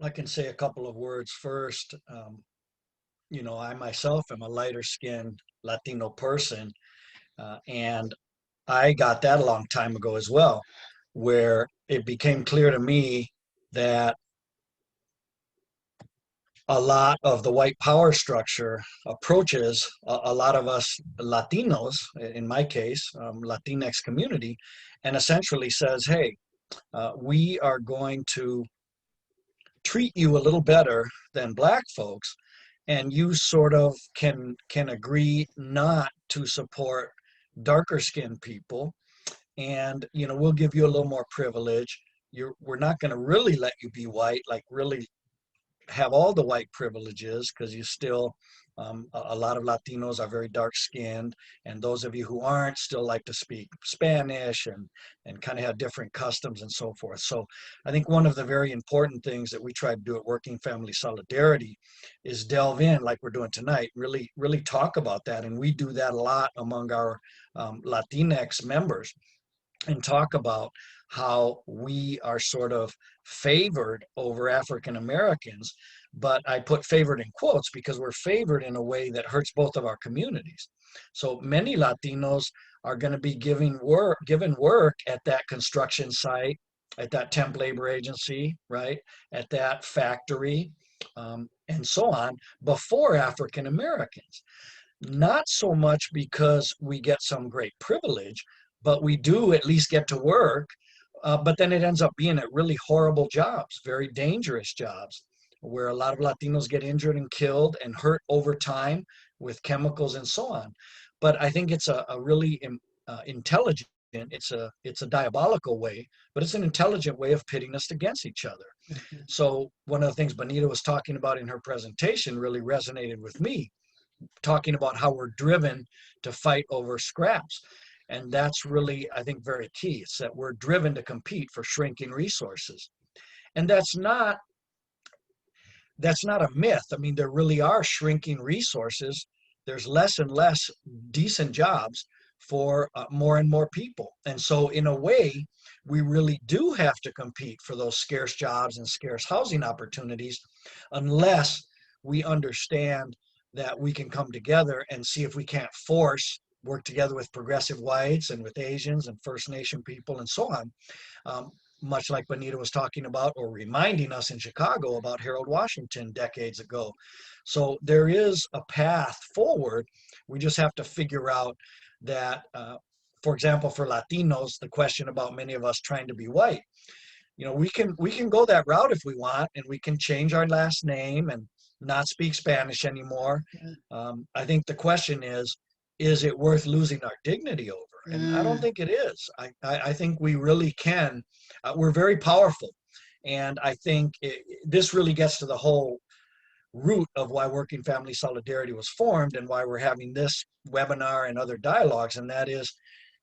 I can say a couple of words first. I myself am a lighter skinned Latino person, and I got that a long time ago as well, where it became clear to me that a lot of the white power structure approaches a lot of us Latinos, in my case, Latinx community, and essentially says, hey, we are going to treat you a little better than Black folks, and you sort of can agree not to support darker skinned people, and we'll give you a little more privilege. We're not going to really let you be white, like really have all the white privileges, because you still a lot of Latinos are very dark skinned, and those of you who aren't still like to speak Spanish and kind of have different customs and so forth. So I think one of the very important things that we try to do at Working Family Solidarity is delve in, like we're doing tonight, really talk about that. And we do that a lot among our Latinx members, and talk about how we are sort of favored over African Americans. But I put favored in quotes because we're favored in a way that hurts both of our communities. So many Latinos are going to be given work at that construction site, at that temp labor agency, right, at that factory, and so on, before African Americans. Not so much because we get some great privilege, but we do at least get to work. But then it ends up being at really horrible jobs, very dangerous jobs, where a lot of Latinos get injured and killed and hurt over time with chemicals and so on. But I think it's a really intelligent, it's a diabolical way, but it's an intelligent way of pitting us against each other. Mm-hmm. So one of the things Benetta was talking about in her presentation really resonated with me, talking about how we're driven to fight over scraps. And that's really, I think, very key. It's that we're driven to compete for shrinking resources. And that's not that's not a myth. I mean, there really are shrinking resources. There's less and less decent jobs for more and more people. And so in a way, we really do have to compete for those scarce jobs and scarce housing opportunities unless we understand that we can come together and see if we can't work together with progressive whites and with Asians and First Nation people and so on. Much like Benetta was talking about or reminding us in Chicago about Harold Washington decades ago. So there is a path forward. We just have to figure out that, for example, for Latinos, the question about many of us trying to be white, you know, we can go that route if we want, and we can change our last name and not speak Spanish anymore. I think the question is it worth losing our dignity over? And I don't think it is. I think we really can. We're very powerful. And I think this really gets to the whole root of why Working Family Solidarity was formed and why we're having this webinar and other dialogues. And that is,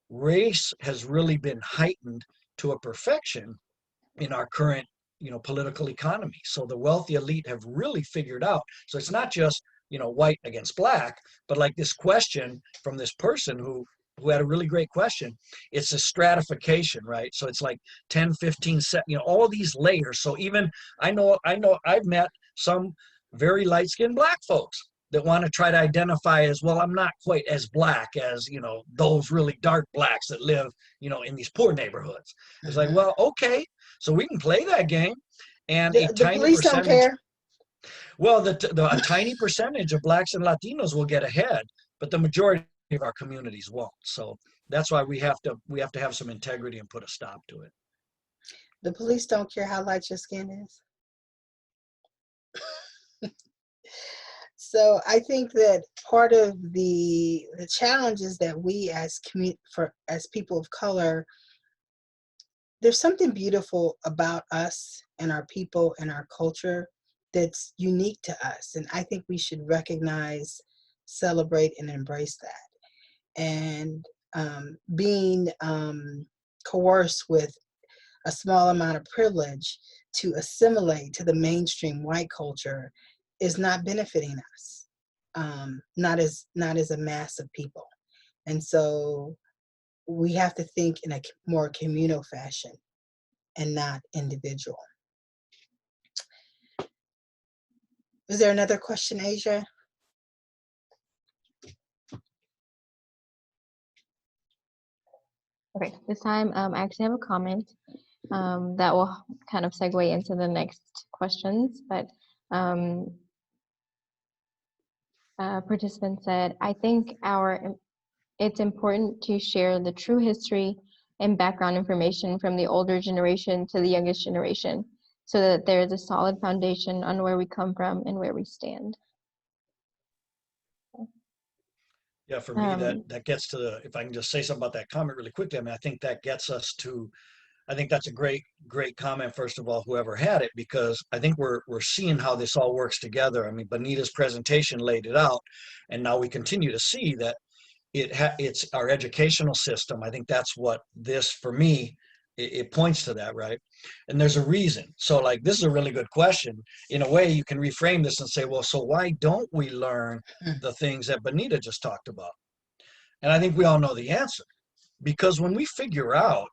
race has really been heightened to a perfection in our current, you know, political economy. So the wealthy elite have really figured out. So it's not just, you know, white against black, but like this question from this person who had a really great question. It's a stratification, right? So it's like 10, 15, you know, all these layers. So even I know I've met some very light-skinned black folks that want to try to identify as, well, I'm not quite as black as, you know, those really dark blacks that live, you know, in these poor neighborhoods. It's like, well, okay, so we can play that game. And the police don't care. Well, a tiny percentage of blacks and Latinos will get ahead, but the majority of our communities won't. So that's why we have to have some integrity and put a stop to it. The police don't care how light your skin is. So I think that part of the challenges that we as people of color, there's something beautiful about us and our people and our culture that's unique to us. And I think we should recognize, celebrate, and embrace that. And being coerced with a small amount of privilege to assimilate to the mainstream white culture is not benefiting us, not as a mass of people. And so we have to think in a more communal fashion and not individual. Is there another question, Asia? Okay, this time I actually have a comment that will kind of segue into the next questions, but participant said, I think it's important to share the true history and background information from the older generation to the youngest generation so that there is a solid foundation on where we come from and where we stand. Yeah, for me, that gets to the, if I can just say something about that comment really quickly, I mean, I think that gets us to, I think that's a great comment, first of all, whoever had it, because I think we're seeing how this all works together. I mean, Benetta's presentation laid it out, and now we continue to see that it's our educational system. I think that's what this, for me, it points to that, right? And there's a reason. So like, this is a really good question. In a way, you can reframe this and say, well, so why don't we learn the things that Benetta just talked about? And I think we all know the answer, because when we figure out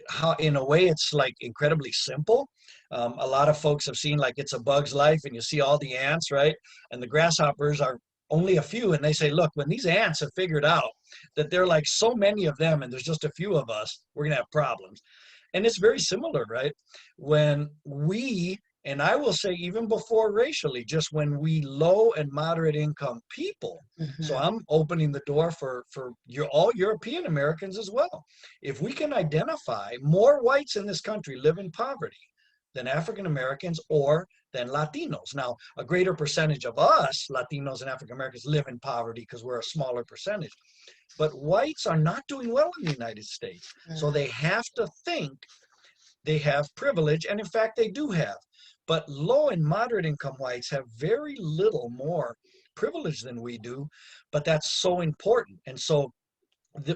how, in a way, it's like incredibly simple. A lot of folks have seen like It's a Bug's Life, and you see all the ants, right? And the grasshoppers are only a few, and they say, look, when these ants have figured out that there are like so many of them and there's just a few of us, we're gonna have problems. And it's very similar, right? When we, and I will say even before racially, just when we low and moderate income people, so I'm opening the door for all European Americans as well. If we can identify more whites in this country live in poverty than African Americans or than Latinos. Now, a greater percentage of us, Latinos and African Americans, live in poverty because we're a smaller percentage. But whites are not doing well in the United States. So they have to think they have privilege, and in fact, they do have. But low and moderate income whites have very little more privilege than we do, but that's so important. And so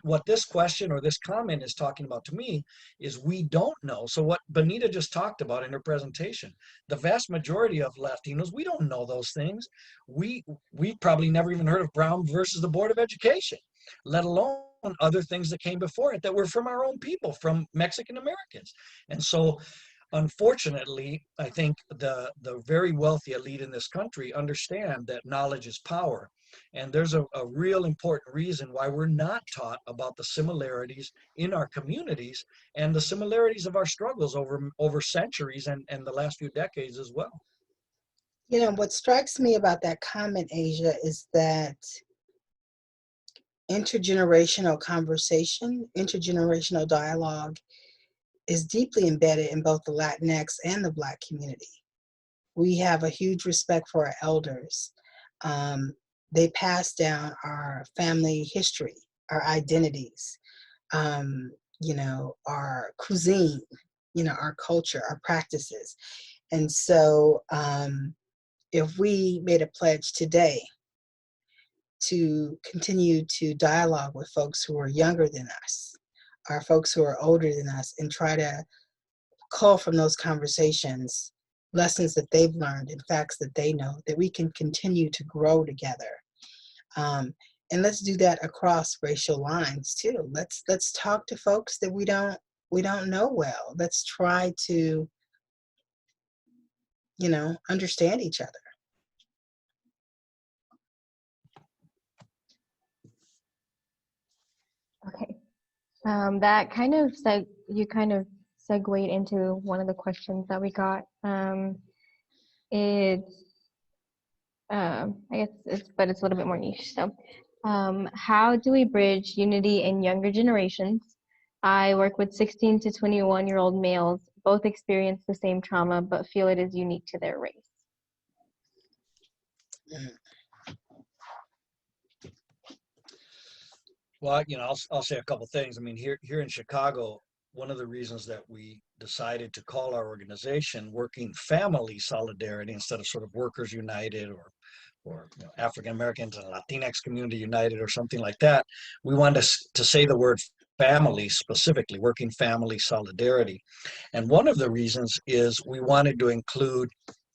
what this question or this comment is talking about to me is we don't know. So what Benetta just talked about in her presentation, the vast majority of Latinos, we don't know those things. We probably never even heard of Brown versus the Board of Education, let alone other things that came before it that were from our own people, from Mexican Americans. And so unfortunately, I think the very wealthy elite in this country understand that knowledge is power. And there's a real important reason why we're not taught about the similarities in our communities and the similarities of our struggles over centuries and the last few decades as well. You know, what strikes me about that comment, Asia, is that intergenerational conversation, intergenerational dialogue is deeply embedded in both the Latinx and the Black community. We have a huge respect for our elders. They pass down our family history, our identities, you know, our cuisine, you know, our culture, our practices. And so if we made a pledge today to continue to dialogue with folks who are younger than us, or folks who are older than us, and try to cull from those conversations lessons that they've learned and facts that they know, that we can continue to grow together. And let's do that across racial lines too. Let's talk to folks that we don't know well. Let's try to, you know, understand each other. Okay. That kind of you kind of segued into one of the questions that we got. I guess but it's a little bit more niche. So, how do we bridge unity in younger generations? I work with 16 to 21-year-old males. Both experience the same trauma, but feel it is unique to their race. Well, you know, I'll say a couple things. I mean, here in Chicago, one of the reasons that we decided to call our organization Working Family Solidarity instead of sort of Workers United or you know, African Americans and Latinx Community United or something like that, we wanted to say the word family specifically, Working Family Solidarity. And one of the reasons is we wanted to include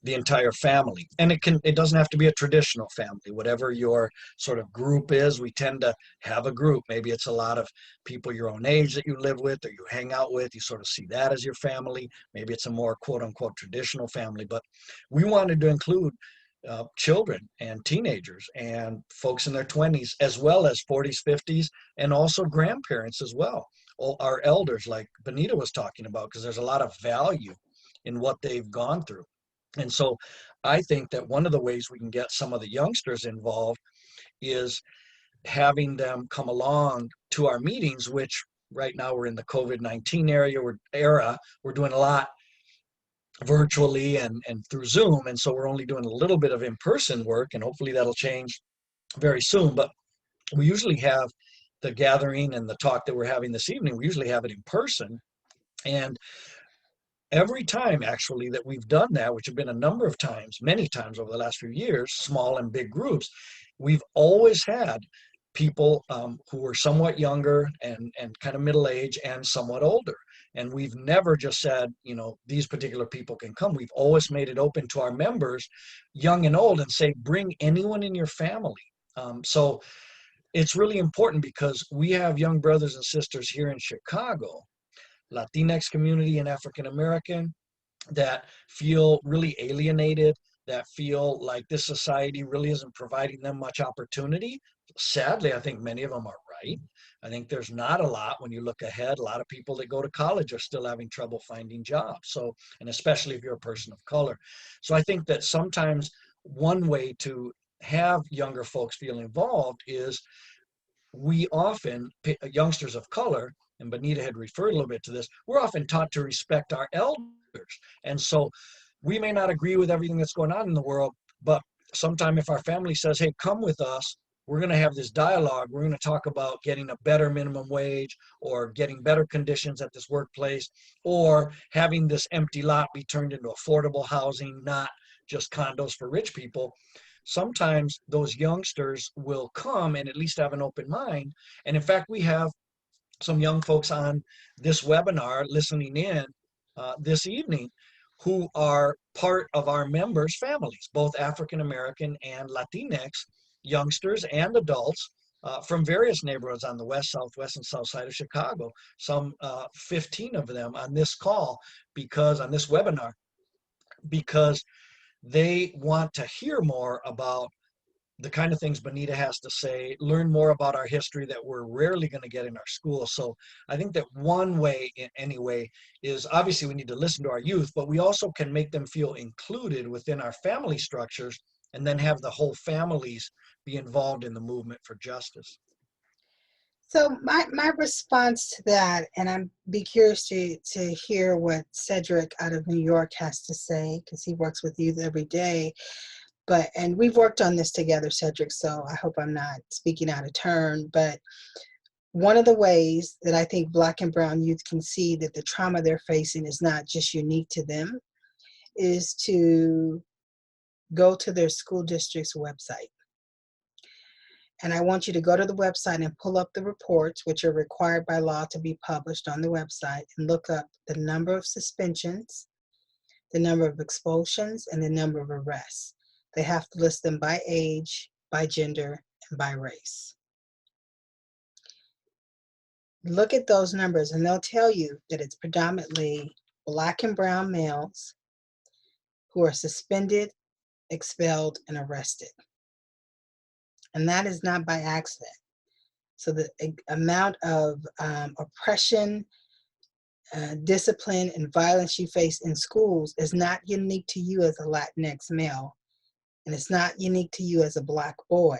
the entire family. And it doesn't have to be a traditional family. Whatever your sort of group is, we tend to have a group. Maybe it's a lot of people your own age that you live with or you hang out with. You sort of see that as your family. Maybe it's a more quote unquote traditional family. But we wanted to include children and teenagers and folks in their 20s, as well as 40s, 50s, and also grandparents as well. Our elders, like Benetta was talking about, because there's a lot of value in what they've gone through. And so I think that one of the ways we can get some of the youngsters involved is having them come along to our meetings, which right now we're in the COVID-19 era. We're doing a lot virtually and through Zoom. And so we're only doing a little bit of in-person work, and hopefully that'll change very soon. But we usually have the gathering and the talk that we're having this evening, we usually have it in person. And every time actually that we've done that, which have been a number of times, many times over the last few years, small and big groups, we've always had people who were somewhat younger and kind of middle age and somewhat older. And we've never just said, you know, these particular people can come. We've always made it open to our members, young and old, and say, bring anyone in your family. So it's really important because we have young brothers and sisters here in Chicago, Latinx community and African American, that feel really alienated, that feel like this society really isn't providing them much opportunity. Sadly, I think many of them are right. I think there's not a lot when you look ahead. A lot of people that go to college are still having trouble finding jobs. So, and especially if you're a person of color. So I think that sometimes one way to have younger folks feel involved is we often, youngsters of color, and Benetta had referred a little bit to this, we're often taught to respect our elders. And so we may not agree with everything that's going on in the world, but sometime if our family says, hey, come with us, we're going to have this dialogue. We're going to talk about getting a better minimum wage or getting better conditions at this workplace or having this empty lot be turned into affordable housing, not just condos for rich people. sometimes those youngsters will come and at least have an open mind. And in fact, we have some young folks on this webinar listening in this evening who are part of our members' families, both African American and Latinx youngsters and adults from various neighborhoods on the west, southwest, and south side of Chicago. Some 15 of them on this call, because on this webinar, because they want to hear more about the kind of things Benetta has to say, learn more about our history that we're rarely going to get in our schools. So I think that one way, anyway, is obviously we need to listen to our youth, but we also can make them feel included within our family structures, and then have the whole families be involved in the movement for justice. So my response to that, and I'm be curious to hear what Cedric out of New York has to say, because he works with youth every day. And we've worked on this together, Cedric, so I hope I'm not speaking out of turn. But one of the ways that I think Black and brown youth can see that the trauma they're facing is not just unique to them is to go to their school district's website. And I want you to go to the website and pull up the reports, which are required by law to be published on the website, and look up the number of suspensions, the number of expulsions, and the number of arrests. They have to list them by age, by gender, and by race. Look at those numbers and they'll tell you that it's predominantly Black and brown males who are suspended, expelled, and arrested. And that is not by accident. So the amount of oppression, discipline, and violence you face in schools is not unique to you as a Latinx male. And it's not unique to you as a Black boy.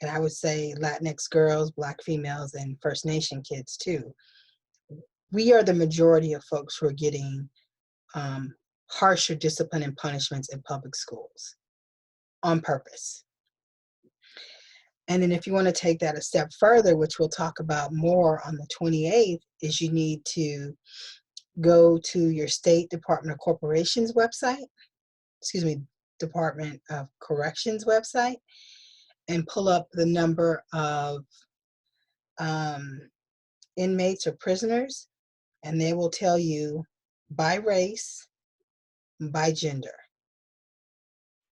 And I would say Latinx girls, Black females, and First Nation kids too. We are the majority of folks who are getting harsher discipline and punishments in public schools on purpose. And then if you want to take that a step further, which we'll talk about more on the 28th, is you need to go to your State Department of Corporations website, Department of Corrections website, and pull up the number of inmates or prisoners, and they will tell you by race, by gender,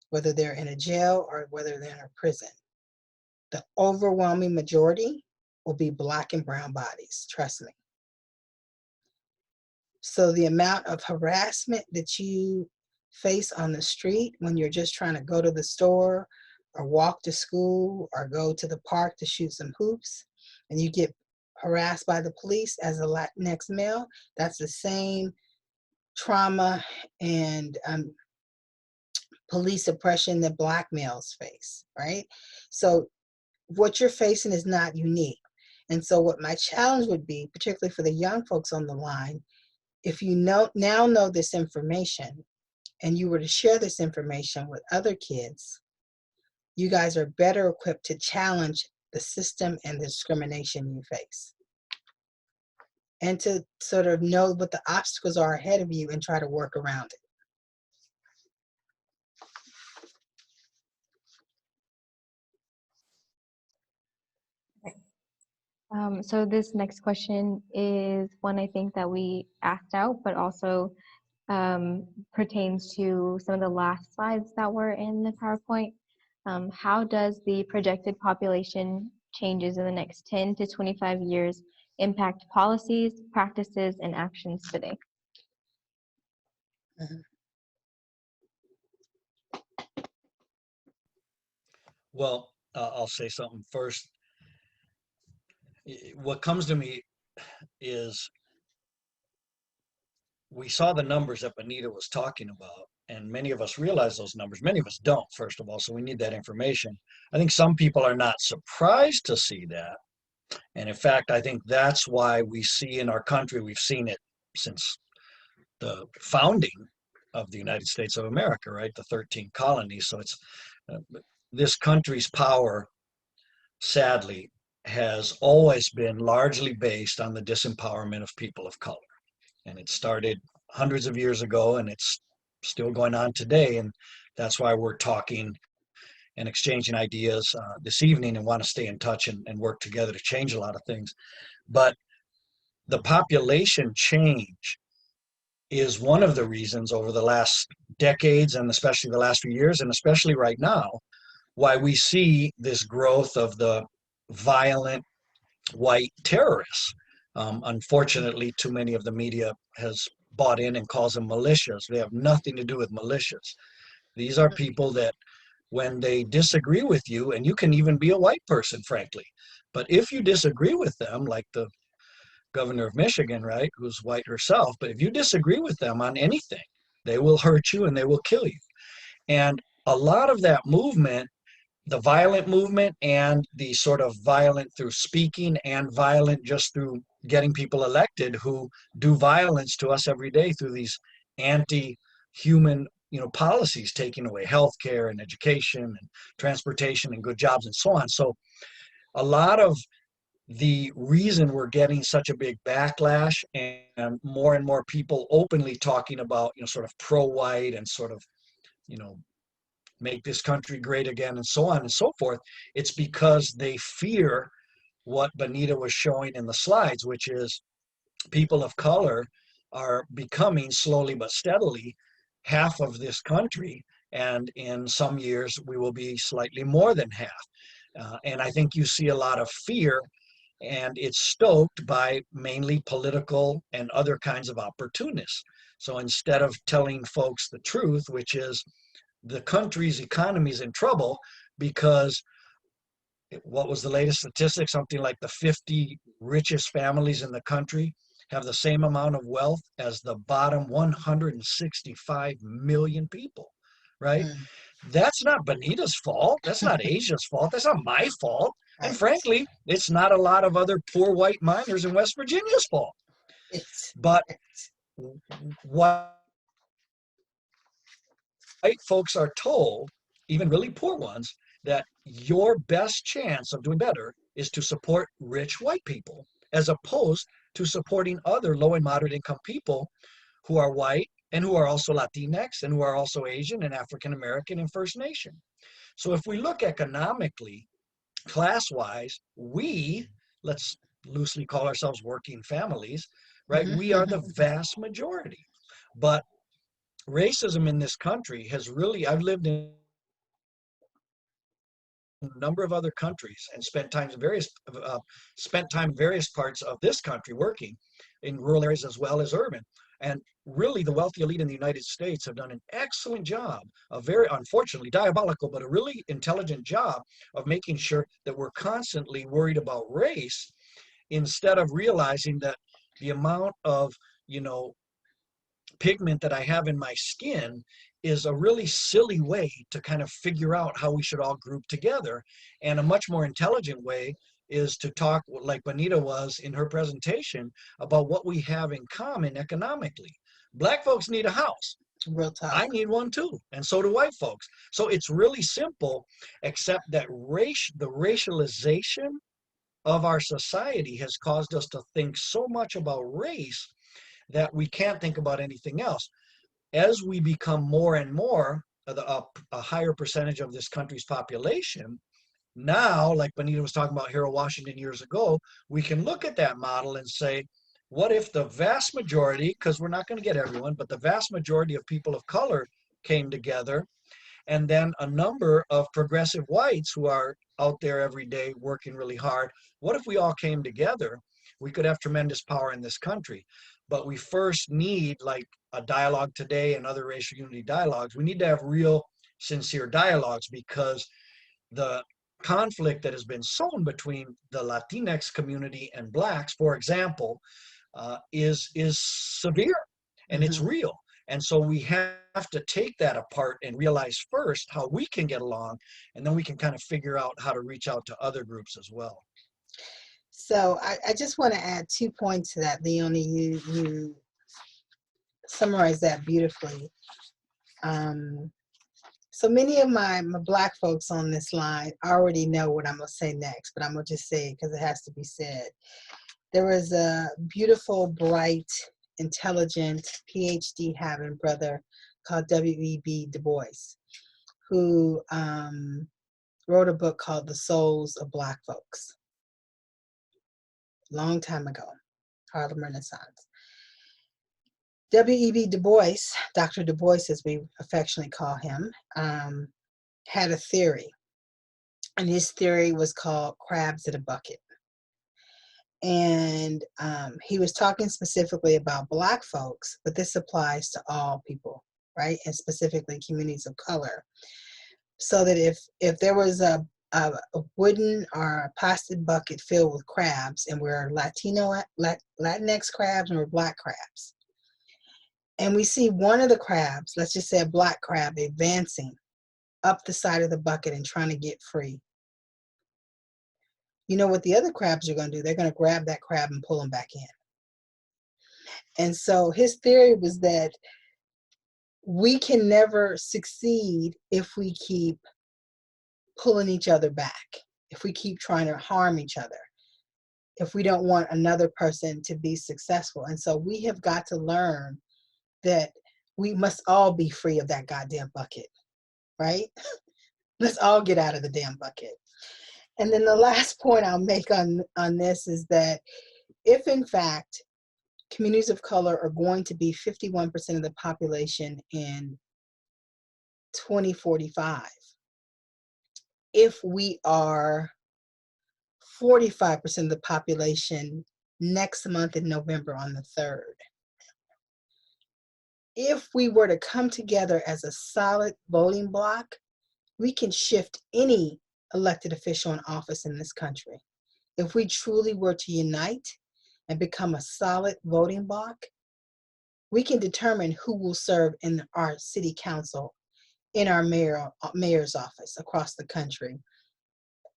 whether they're in a jail or whether they're in a prison. The overwhelming majority will be Black and brown bodies, trust me. So the amount of harassment that you face on the street when you're just trying to go to the store or walk to school or go to the park to shoot some hoops, and you get harassed by the police as a Latinx male, that's the same trauma and police oppression that Black males face, right? So what you're facing is not unique. And so what my challenge would be, particularly for the young folks on the line, if you now know this information and you were to share this information with other kids, you guys are better equipped to challenge the system and the discrimination you face, and to sort of know what the obstacles are ahead of you and try to work around it. So this next question is one I think that we asked out, but also pertains to some of the last slides that were in the PowerPoint. How does the projected population changes in the next 10 to 25 years impact policies, practices, and actions today? Well, I'll say something first. What comes to me is we saw the numbers that Benetta was talking about, and many of us realize those numbers. Many of us don't, first of all, so we need that information. I think some people are not surprised to see that. And in fact, I think that's why we see in our country, we've seen it since the founding of the United States of America, right? The 13 colonies. So it's this country's power, sadly, has always been largely based on the disempowerment of people of color. And it started hundreds of years ago, and it's still going on today. And that's why we're talking and exchanging ideas this evening and want to stay in touch and work together to change a lot of things. But the population change is one of the reasons over the last decades, and especially the last few years, and especially right now, why we see this growth of the violent white terrorists. Unfortunately, too many of the media has bought in and calls them militias. They have nothing to do with militias. These are people that when they disagree with you, and you can even be a white person, frankly, but if you disagree with them, like the governor of Michigan, right, who's white herself, but if you disagree with them on anything, they will hurt you and they will kill you. And a lot of that movement, the violent movement and the sort of violent through speaking and violent just through getting people elected who do violence to us every day through these anti-human, policies, taking away healthcare and education and transportation and good jobs and so on. So a lot of the reason we're getting such a big backlash and more people openly talking about, sort of pro-white and sort of, make this country great again and so on and so forth, it's because they fear what Benetta was showing in the slides, which is people of color are becoming slowly but steadily half of this country. And in some years, we will be slightly more than half. And I think you see a lot of fear, and it's stoked by mainly political and other kinds of opportunists. So instead of telling folks the truth, which is the country's economy is in trouble because what was the latest statistic? Something like the 50 richest families in the country have the same amount of wealth as the bottom 165 million people, right? Mm. That's not Benetta's fault. That's not Asia's fault. That's not my fault. Right. And frankly, it's not a lot of other poor white miners in West Virginia's fault. But what white folks are told, even really poor ones, that your best chance of doing better is to support rich white people, as opposed to supporting other low and moderate income people who are white and who are also Latinx and who are also Asian and African American and First Nation. So if we look economically, class-wise, let's loosely call ourselves working families, right? We are the vast majority. But racism in this country has really, I've lived in a number of other countries and spent time in various parts of this country working in rural areas as well as urban. And really the wealthy elite in the United States have done an excellent job, a very unfortunately diabolical, but a really intelligent job of making sure that we're constantly worried about race instead of realizing that the amount of, pigment that I have in my skin is a really silly way to kind of figure out how we should all group together. And a much more intelligent way is to talk, like Benetta was in her presentation, about what we have in common economically. Black folks need a house. Real talk. I need one too, and so do white folks. So it's really simple, except that the racialization of our society has caused us to think so much about race that we can't think about anything else. As we become more and more, a higher percentage of this country's population, now, like Benetta was talking about Harold Washington years ago, we can look at that model and say, what if the vast majority, because we're not going to get everyone, but the vast majority of people of color came together, and then a number of progressive whites who are out there every day working really hard, what if we all came together? We could have tremendous power in this country. But we first need, like a dialogue today and other racial unity dialogues, we need to have real, sincere dialogues, because the conflict that has been sown between the Latinx community and Blacks, for example, is severe and it's real. And so we have to take that apart and realize first how we can get along, and then we can kind of figure out how to reach out to other groups as well. So I just want to add 2 points to that, Leonie. You summarized that beautifully. So many of my Black folks on this line already know what I'm going to say next, but I'm going to just say it because it has to be said. There was a beautiful, bright, intelligent, PhD having brother called W.E.B. Du Bois. who wrote a book called The Souls of Black Folks, long time ago, Harlem Renaissance. W.E.B. Du Bois, Dr. Du Bois, as we affectionately call him, had a theory, and his theory was called crabs in a bucket. And he was talking specifically about Black folks, but this applies to all people, right? And specifically communities of color. So that if there was a wooden or a plastic bucket filled with crabs, and we're Latinx crabs and we're Black crabs, and we see one of the crabs, let's just say a Black crab, advancing up the side of the bucket and trying to get free, you know what the other crabs are going to do? They're going to grab that crab and pull him back in. And so his theory was that we can never succeed if we keep pulling each other back, if we keep trying to harm each other, if we don't want another person to be successful. And so we have got to learn that we must all be free of that goddamn bucket, right? Let's all get out of the damn bucket. And then the last point I'll make on this is that if in fact communities of color are going to be 51% of the population in 2045, if we are 45% of the population next month in November on the 3rd, if we were to come together as a solid voting bloc, we can shift any elected official in office in this country. If we truly were to unite and become a solid voting bloc, we can determine who will serve in our city council, in our mayor's office across the country,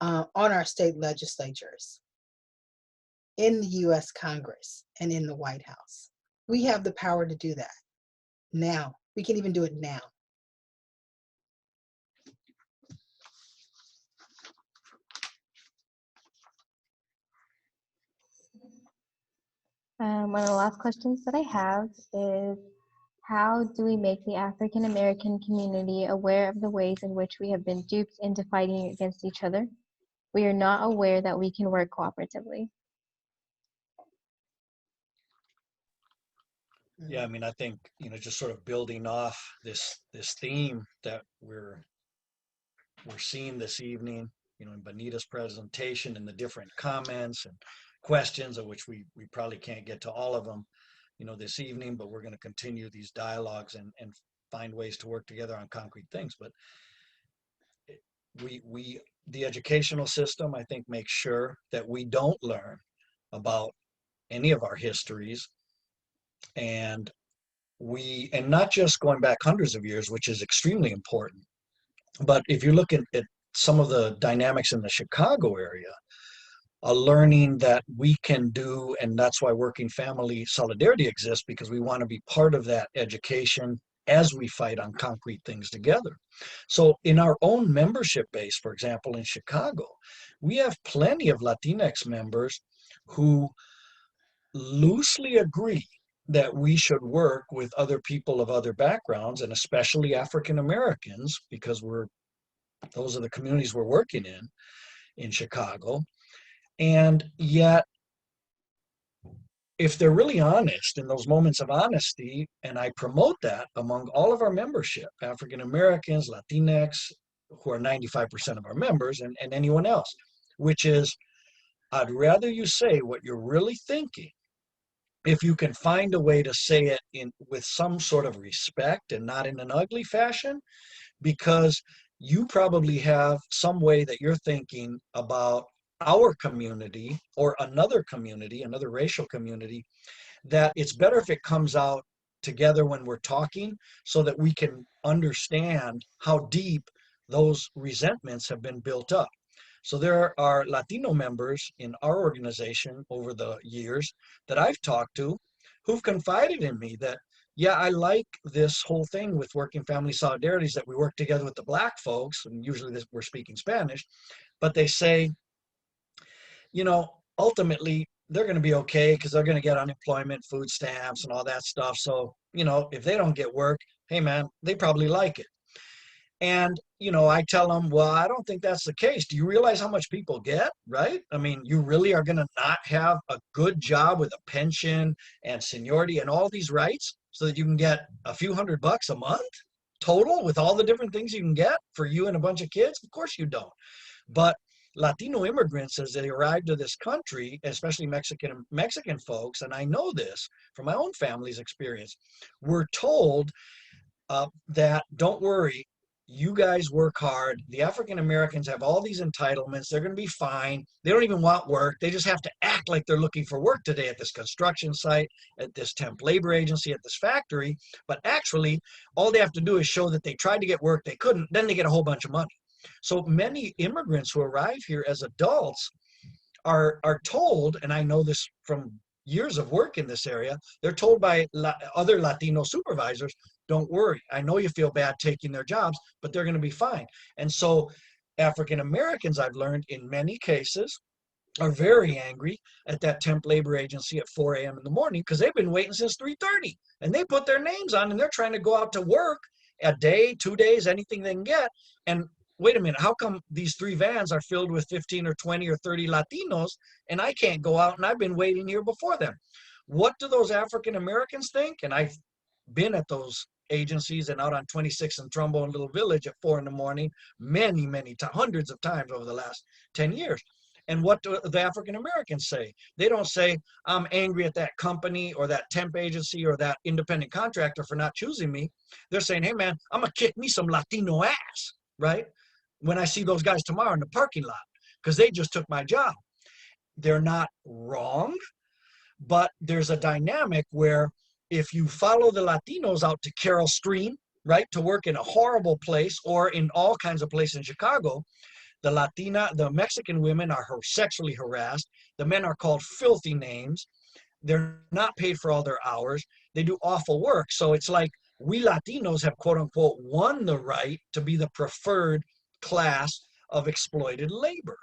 on our state legislatures, in the US Congress, and in the White House. We have the power to do that now. We can even do it now. One of the last questions that I have is, how do we make the African American community aware of the ways in which we have been duped into fighting against each other? We are not aware that we can work cooperatively. Yeah, I mean, I think, just sort of building off this theme that we're seeing this evening, in Benetta's presentation and the different comments and questions, of which we probably can't get to all of them, this evening, but we're going to continue these dialogues and find ways to work together on concrete things. But the educational system, I think, makes sure that we don't learn about any of our histories, and not just going back hundreds of years, which is extremely important, but if you look at some of the dynamics in the Chicago area, a learning that we can do, and that's why Working Family Solidarity exists, because we want to be part of that education as we fight on concrete things together. So in our own membership base, for example, in Chicago, we have plenty of Latinx members who loosely agree that we should work with other people of other backgrounds, and especially African Americans, because those are the communities we're working in Chicago. And yet, if they're really honest in those moments of honesty, and I promote that among all of our membership, African Americans, Latinx, who are 95% of our members, and anyone else, which is, I'd rather you say what you're really thinking, if you can find a way to say it with some sort of respect and not in an ugly fashion, because you probably have some way that you're thinking about our community or another community, another racial community, that it's better if it comes out together when we're talking, so that we can understand how deep those resentments have been built up. So there are Latino members in our organization over the years that I've talked to who've confided in me that, yeah, I like this whole thing with Working Family Solidarities, that we work together with the Black folks, and usually we're speaking Spanish, but they say, ultimately they're going to be okay because they're going to get unemployment, food stamps, and all that stuff. So, if they don't get work, hey man, they probably like it. And, you know, I tell them, well, I don't think that's the case. Do you realize how much people get, right? I mean, you really are going to not have a good job with a pension and seniority and all these rights so that you can get a few $100 a month total with all the different things you can get for you and a bunch of kids? Of course you don't. But Latino immigrants, as they arrived to this country, especially Mexican folks, and I know this from my own family's experience, were told that don't worry, you guys work hard. The African Americans have all these entitlements. They're going to be fine. They don't even want work. They just have to act like they're looking for work today at this construction site, at this temp labor agency, at this factory. But actually, all they have to do is show that they tried to get work, they couldn't, then they get a whole bunch of money. So many immigrants who arrive here as adults are told, and I know this from years of work in this area, they're told by other Latino supervisors, don't worry, I know you feel bad taking their jobs, but they're going to be fine. And so African Americans, I've learned in many cases, are very angry at that temp labor agency at 4 a.m. in the morning because they've been waiting since 3:30 and they put their names on and they're trying to go out to work a day, 2 days, anything they can get. And wait a minute, how come these 3 vans are filled with 15 or 20 or 30 Latinos and I can't go out and I've been waiting here before them? What do those African Americans think? And I've been at those agencies and out on 26th and Trumbull and Little Village at 4 in the morning, many hundreds of times over the last 10 years. And what do the African Americans say? They don't say, I'm angry at that company or that temp agency or that independent contractor for not choosing me. They're saying, hey man, I'm gonna kick me some Latino ass, right? When I see those guys tomorrow in the parking lot, because they just took my job. They're not wrong, but there's a dynamic where if you follow the Latinos out to Carroll Stream, right, to work in a horrible place or in all kinds of places in Chicago, the Mexican women are sexually harassed. The men are called filthy names. They're not paid for all their hours. They do awful work. So it's like we Latinos have, quote unquote, won the right to be the preferred class of exploited labor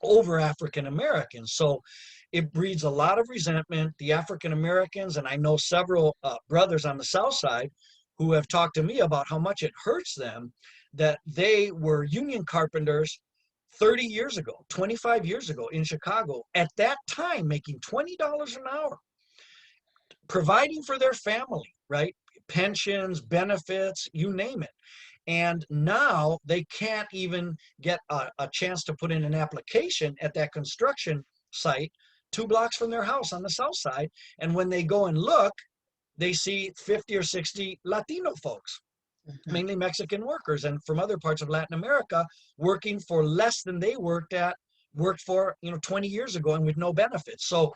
over African Americans. So it breeds a lot of resentment. The African Americans, and I know several brothers on the South Side who have talked to me about how much it hurts them that they were union carpenters 30 years ago, 25 years ago in Chicago, at that time making $20 an hour, providing for their family, right? Pensions, benefits, you name it. And now they can't even get a chance to put in an application at that construction site 2 blocks from their house on the South Side. And when they go and look, they see 50 or 60 Latino folks, mainly Mexican workers and from other parts of Latin America, working for less than they worked for, 20 years ago and with no benefits. So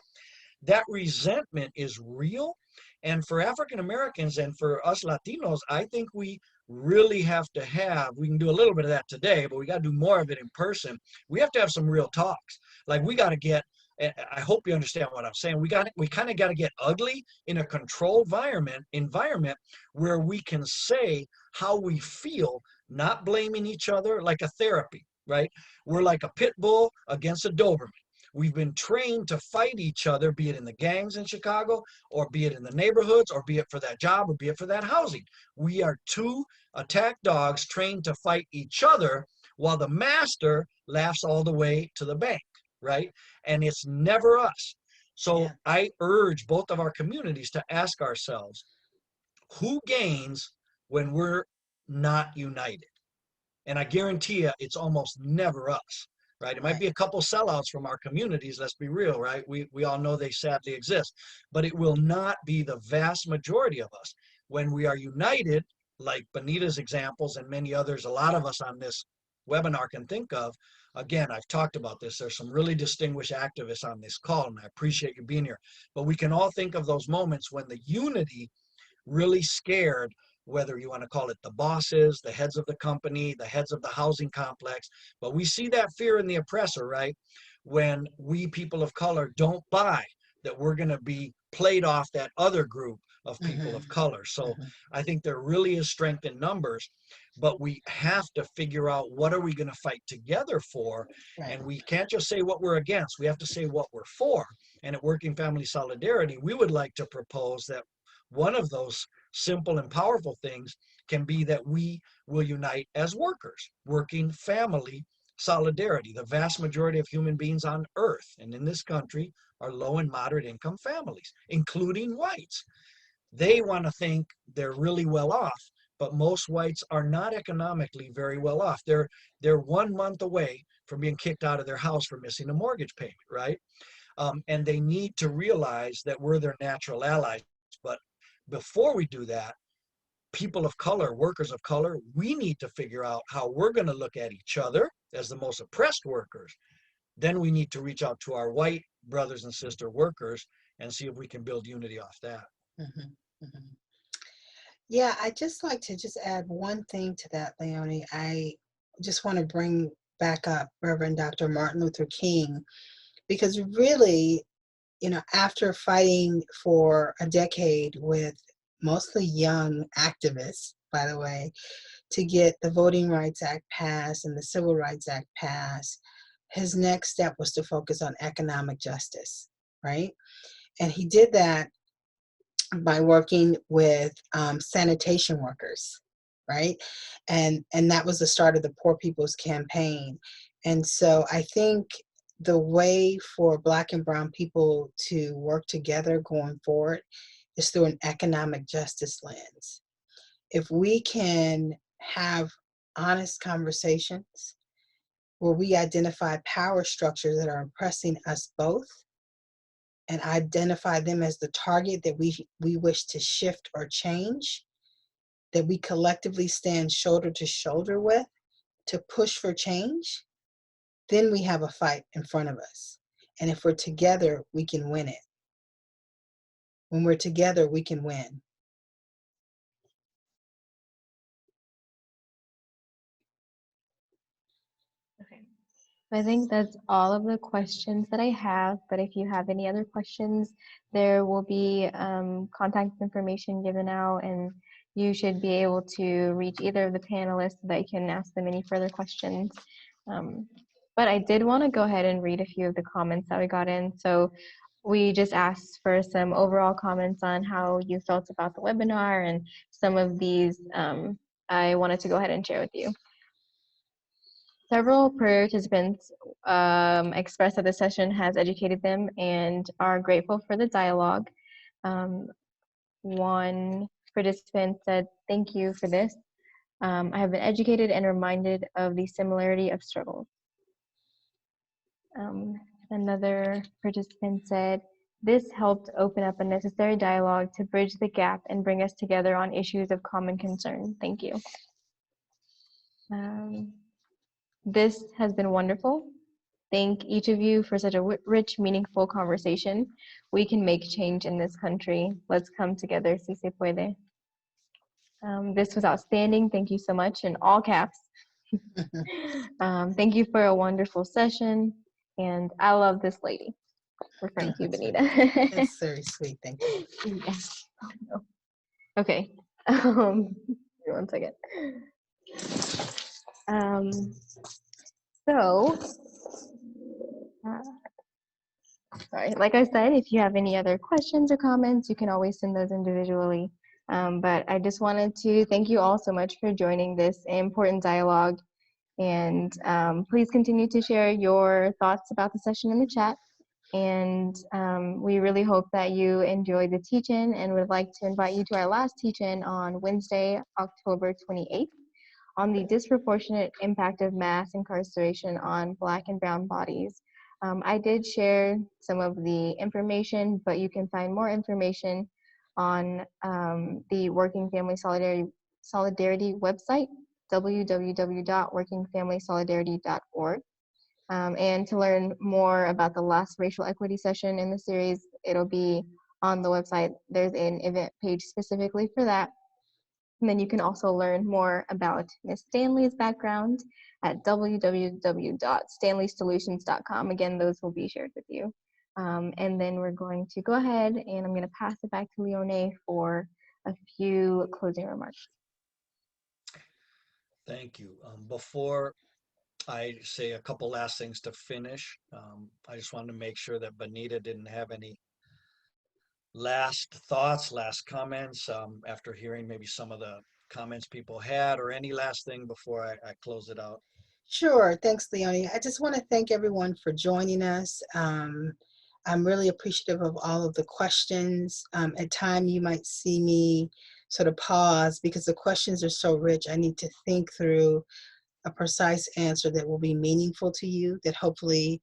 that resentment is real. And for African Americans and for us Latinos, I think we really have to we can do a little bit of that today, but we got to do more of it in person. We have to have some real talks. Like we got to get, I hope you understand what I'm saying. We kind of got to get ugly in a controlled environment where we can say how we feel, not blaming each other, like a therapy, right? We're like a pit bull against a Doberman. We've been trained to fight each other, be it in the gangs in Chicago, or be it in the neighborhoods, or be it for that job, or be it for that housing. We are 2 attack dogs trained to fight each other while the master laughs all the way to the bank, right? And it's never us. So I urge both of our communities to ask ourselves, who gains when we're not united? And I guarantee you, it's almost never us. Right? It might be a couple sellouts from our communities, let's be real, right? We all know they sadly exist, but it will not be the vast majority of us. When we are united, like Benetta's examples and many others, a lot of us on this webinar can think of. Again, I've talked about this. There's some really distinguished activists on this call, and I appreciate you being here. But we can all think of those moments when the unity really scared, whether you want to call it the bosses, the heads of the company, the heads of the housing complex. But we see that fear in the oppressor, right? When we people of color don't buy that we're going to be played off that other group of people of color. So I think there really is strength in numbers, but we have to figure out what are we going to fight together for. And we can't just say what we're against. We have to say what we're for. And at Working Family Solidarity, we would like to propose that one of those simple and powerful things can be that we will unite as workers, working family solidarity. The vast majority of human beings on earth and in this country are low and moderate income families, including whites. They want to think they're really well off, but most whites are not economically very well off. They're 1 month away from being kicked out of their house for missing a mortgage payment, right? And they need to realize that we're their natural allies. But before we do that, people of color, workers of color, we need to figure out how we're going to look at each other as the most oppressed workers. Then we need to reach out to our white brothers and sister workers and see if we can build unity off that. Mm-hmm, mm-hmm. Yeah, I just like to just add one thing to that, Leonie. I just want to bring back up Reverend Dr. Martin Luther King, because really, you know, after fighting for a decade with mostly young activists, by the way, to get the Voting Rights Act passed and the Civil Rights Act passed, his next step was to focus on economic justice, right? And he did that by working with sanitation workers, right? And that was the start of the Poor People's Campaign. And so I think the way for Black and Brown people to work together going forward is through an economic justice lens. If we can have honest conversations where we identify power structures that are oppressing us both and identify them as the target that we wish to shift or change, that we collectively stand shoulder to shoulder with to push for change, then we have a fight in front of us. And if we're together, we can win it. When we're together, we can win. Okay. I think that's all of the questions that I have, but if you have any other questions, there will be contact information given out, and you should be able to reach either of the panelists so that you can ask them any further questions. But I did want to go ahead and read a few of the comments that we got in. So we just asked for some overall comments on how you felt about the webinar, and some of these I wanted to go ahead and share with you. Several participants expressed that the session has educated them and are grateful for the dialogue. One participant said, "Thank you for this. I have been educated and reminded of the similarity of struggles." Another participant said, "This helped open up a necessary dialogue to bridge the gap and bring us together on issues of common concern. Thank you. This has been wonderful. Thank each of you for such a rich, meaningful conversation. We can make change in this country. Let's come together, si se puede." This was outstanding. Thank you so much, in all caps. Thank you for a wonderful session. And I love this lady. Referring to you, Benita. That's very sweet. Thank you. Yeah. Oh, no. Okay. One second. Sorry, like I said, if you have any other questions or comments, you can always send those individually. But I just wanted to thank you all so much for joining this important dialogue. And please continue to share your thoughts about the session in the chat. And we really hope that you enjoyed the teach-in, and would like to invite you to our last teach-in on Wednesday, October 28th, on the disproportionate impact of mass incarceration on Black and Brown bodies. I did share some of the information, but you can find more information on the Working Family Solidarity website, www.workingfamilysolidarity.org. And to learn more about the last racial equity session in the series, it'll be on the website. There's an event page specifically for that. And then you can also learn more about Ms. Standly's background at www.stanleysolutions.com. Again, those will be shared with you. And then we're going to go ahead, and I'm going to pass it back to Leonie for a few closing remarks. Thank you. Before I say a couple last things to finish, I just wanted to make sure that Benita didn't have any last thoughts, last comments, after hearing maybe some of the comments people had, or any last thing before I close it out. Sure. Thanks, Leonie. I just want to thank everyone for joining us. I'm really appreciative of all of the questions. At times, you might see me sort of pause because the questions are so rich. I need to think through a precise answer that will be meaningful to you, that hopefully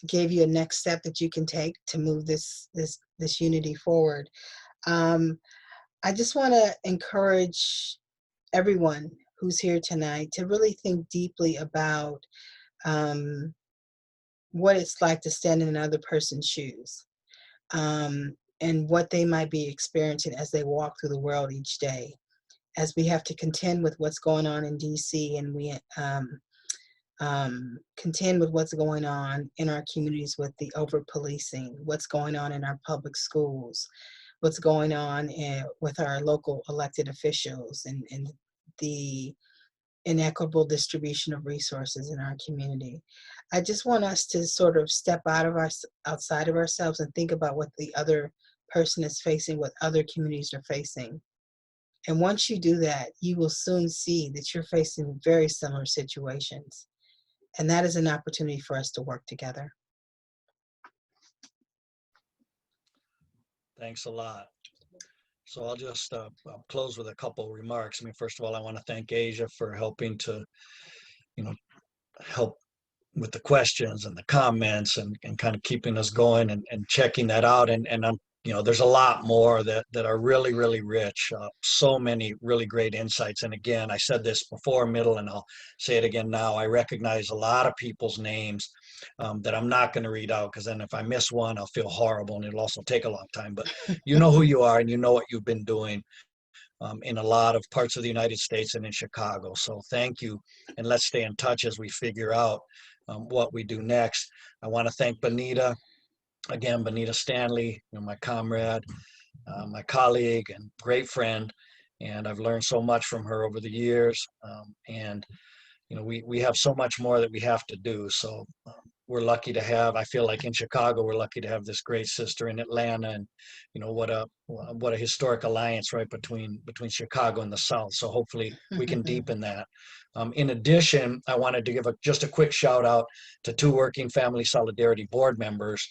gave you a next step that you can take to move this unity forward. I just want to encourage everyone who's here tonight to really think deeply about what it's like to stand in another person's shoes, and what they might be experiencing as they walk through the world each day, as we have to contend with what's going on in DC, and we contend with what's going on in our communities with the over-policing, what's going on in our public schools, what's going on with our local elected officials, and the inequitable distribution of resources in our community. I just want us to sort of step outside of ourselves and think about what the other person is facing, what other communities are facing. And once you do that, you will soon see that you're facing very similar situations. And that is an opportunity for us to work together. Thanks a lot. So I'll just I'll close with a couple of remarks. I mean, first of all, I want to thank Asia for helping to, help with the questions and the comments, and kind of keeping us going, and checking that out. And I'm, there's a lot more that are really, really rich. So many really great insights. And again, I said this before, middle, and I'll say it again now. I recognize a lot of people's names that I'm not going to read out, because then if I miss one, I'll feel horrible, and it'll also take a long time. But you know who you are, and you know what you've been doing in a lot of parts of the United States and in Chicago. So thank you, and let's stay in touch as we figure out what we do next. I want to thank Benetta, again, Benetta Standly, my comrade, my colleague, and great friend, and I've learned so much from her over the years. And we have so much more that we have to do. So we're lucky to have, I feel like in Chicago, we're lucky to have this great sister in Atlanta, and what a historic alliance, right, between Chicago and the South. So hopefully we can deepen that. In addition, I wanted to give just a quick shout out to 2 Working Family Solidarity board members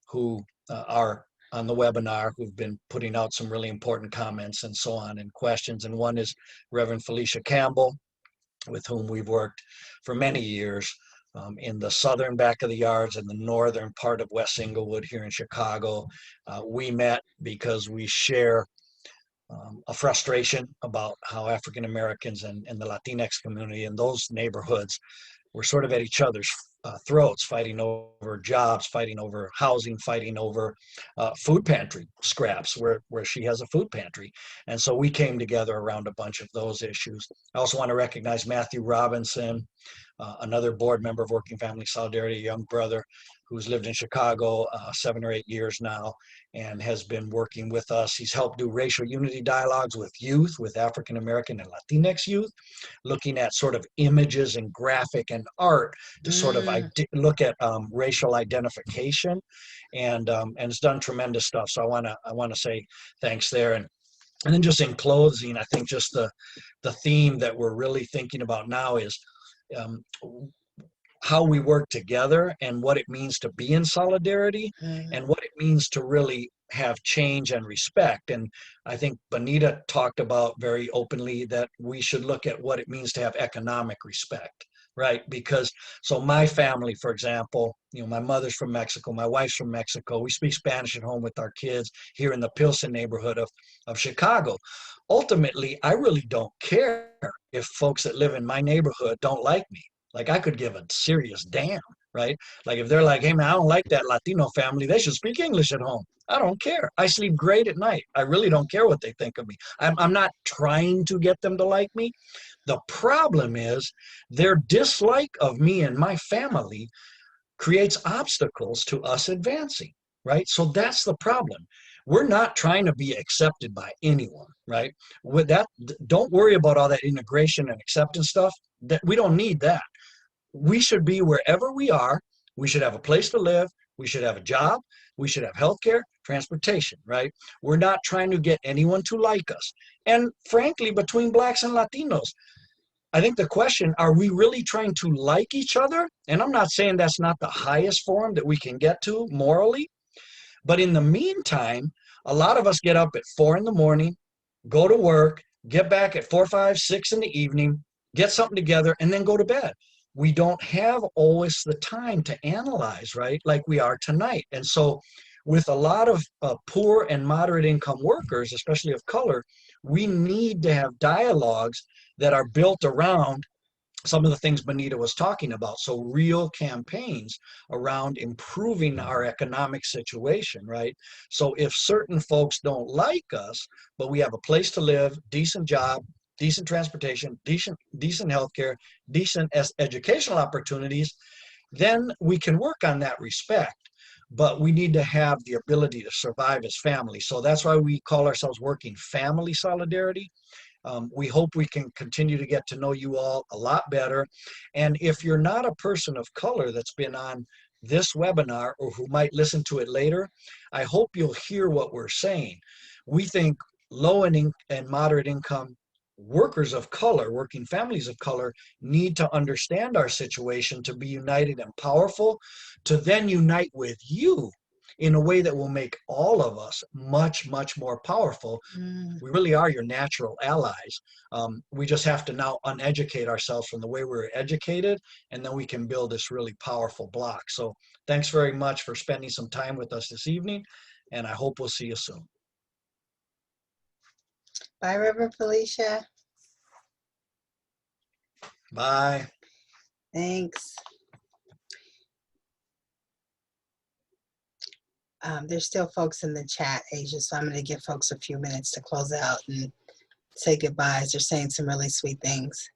who are on the webinar, who've been putting out some really important comments and so on, and questions. And one is Reverend Felicia Campbell, with whom we've worked for many years in the southern back of the yards and the northern part of West Englewood here in Chicago. We met because we share a frustration about how African Americans and the Latinx community in those neighborhoods were sort of at each other's throats, fighting over jobs, fighting over housing, fighting over food pantry scraps, where she has a food pantry. And so we came together around a bunch of those issues. I also want to recognize Matthew Robinson, another board member of Working Family Solidarity, a young brother who's lived in Chicago 7 or 8 years now, and has been working with us. He's helped do racial unity dialogues with youth, with African American and Latinx youth, looking at sort of images and graphic and art to sort of look at racial identification, and it's done tremendous stuff. So I want to say thanks there. And then just in closing, I think just the theme that we're really thinking about now is how we work together, and what it means to be in solidarity, and what it means to really have change and respect. And I think Benetta talked about very openly that we should look at what it means to have economic respect, right? Because, so my family, for example, my mother's from Mexico, my wife's from Mexico. We speak Spanish at home with our kids here in the Pilsen neighborhood of Chicago. Ultimately, I really don't care if folks that live in my neighborhood don't like me. Like, I could give a serious damn, right? Like, if they're like, hey man, I don't like that Latino family, they should speak English at home. I don't care. I sleep great at night. I really don't care what they think of me. I'm not trying to get them to like me. The problem is their dislike of me and my family creates obstacles to us advancing, right? So that's the problem. We're not trying to be accepted by anyone, right? With that, don't worry about all that integration and acceptance stuff. That we don't need that. We should be wherever we are. We should have a place to live. We should have a job. We should have health care. transportation, right? We're not trying to get anyone to like us. And frankly, between Blacks and Latinos, I think the question, are we really trying to like each other? And I'm not saying that's not the highest form that we can get to morally, but in the meantime, a lot of us get up at 4 in the morning, go to work, get back at 4, 5, 6 in the evening, get something together, and then go to bed. We don't have always the time to analyze, right? Like we are tonight. And so with a lot of poor and moderate income workers, especially of color, we need to have dialogues that are built around some of the things Benetta was talking about. So real campaigns around improving our economic situation, right? So if certain folks don't like us, but we have a place to live, decent job, decent transportation, decent healthcare, decent educational opportunities, then we can work on that respect. But we need to have the ability to survive as families. So that's why we call ourselves Working Family Solidarity. We hope we can continue to get to know you all a lot better. And if you're not a person of color that's been on this webinar or who might listen to it later, I hope you'll hear what we're saying. We think low and moderate income workers of color, working families of color, need to understand our situation to be united and powerful, to then unite with you in a way that will make all of us much, much more powerful. We really are your natural allies. We just have to now uneducate ourselves from the way we were educated, and then we can build this really powerful block. So thanks very much for spending some time with us this evening, and I hope we'll see you soon. Bye, Reverend Felicia. Bye. Thanks. There's still folks in the chat, Asia, so I'm going to give folks a few minutes to close out and say goodbyes. They're saying some really sweet things.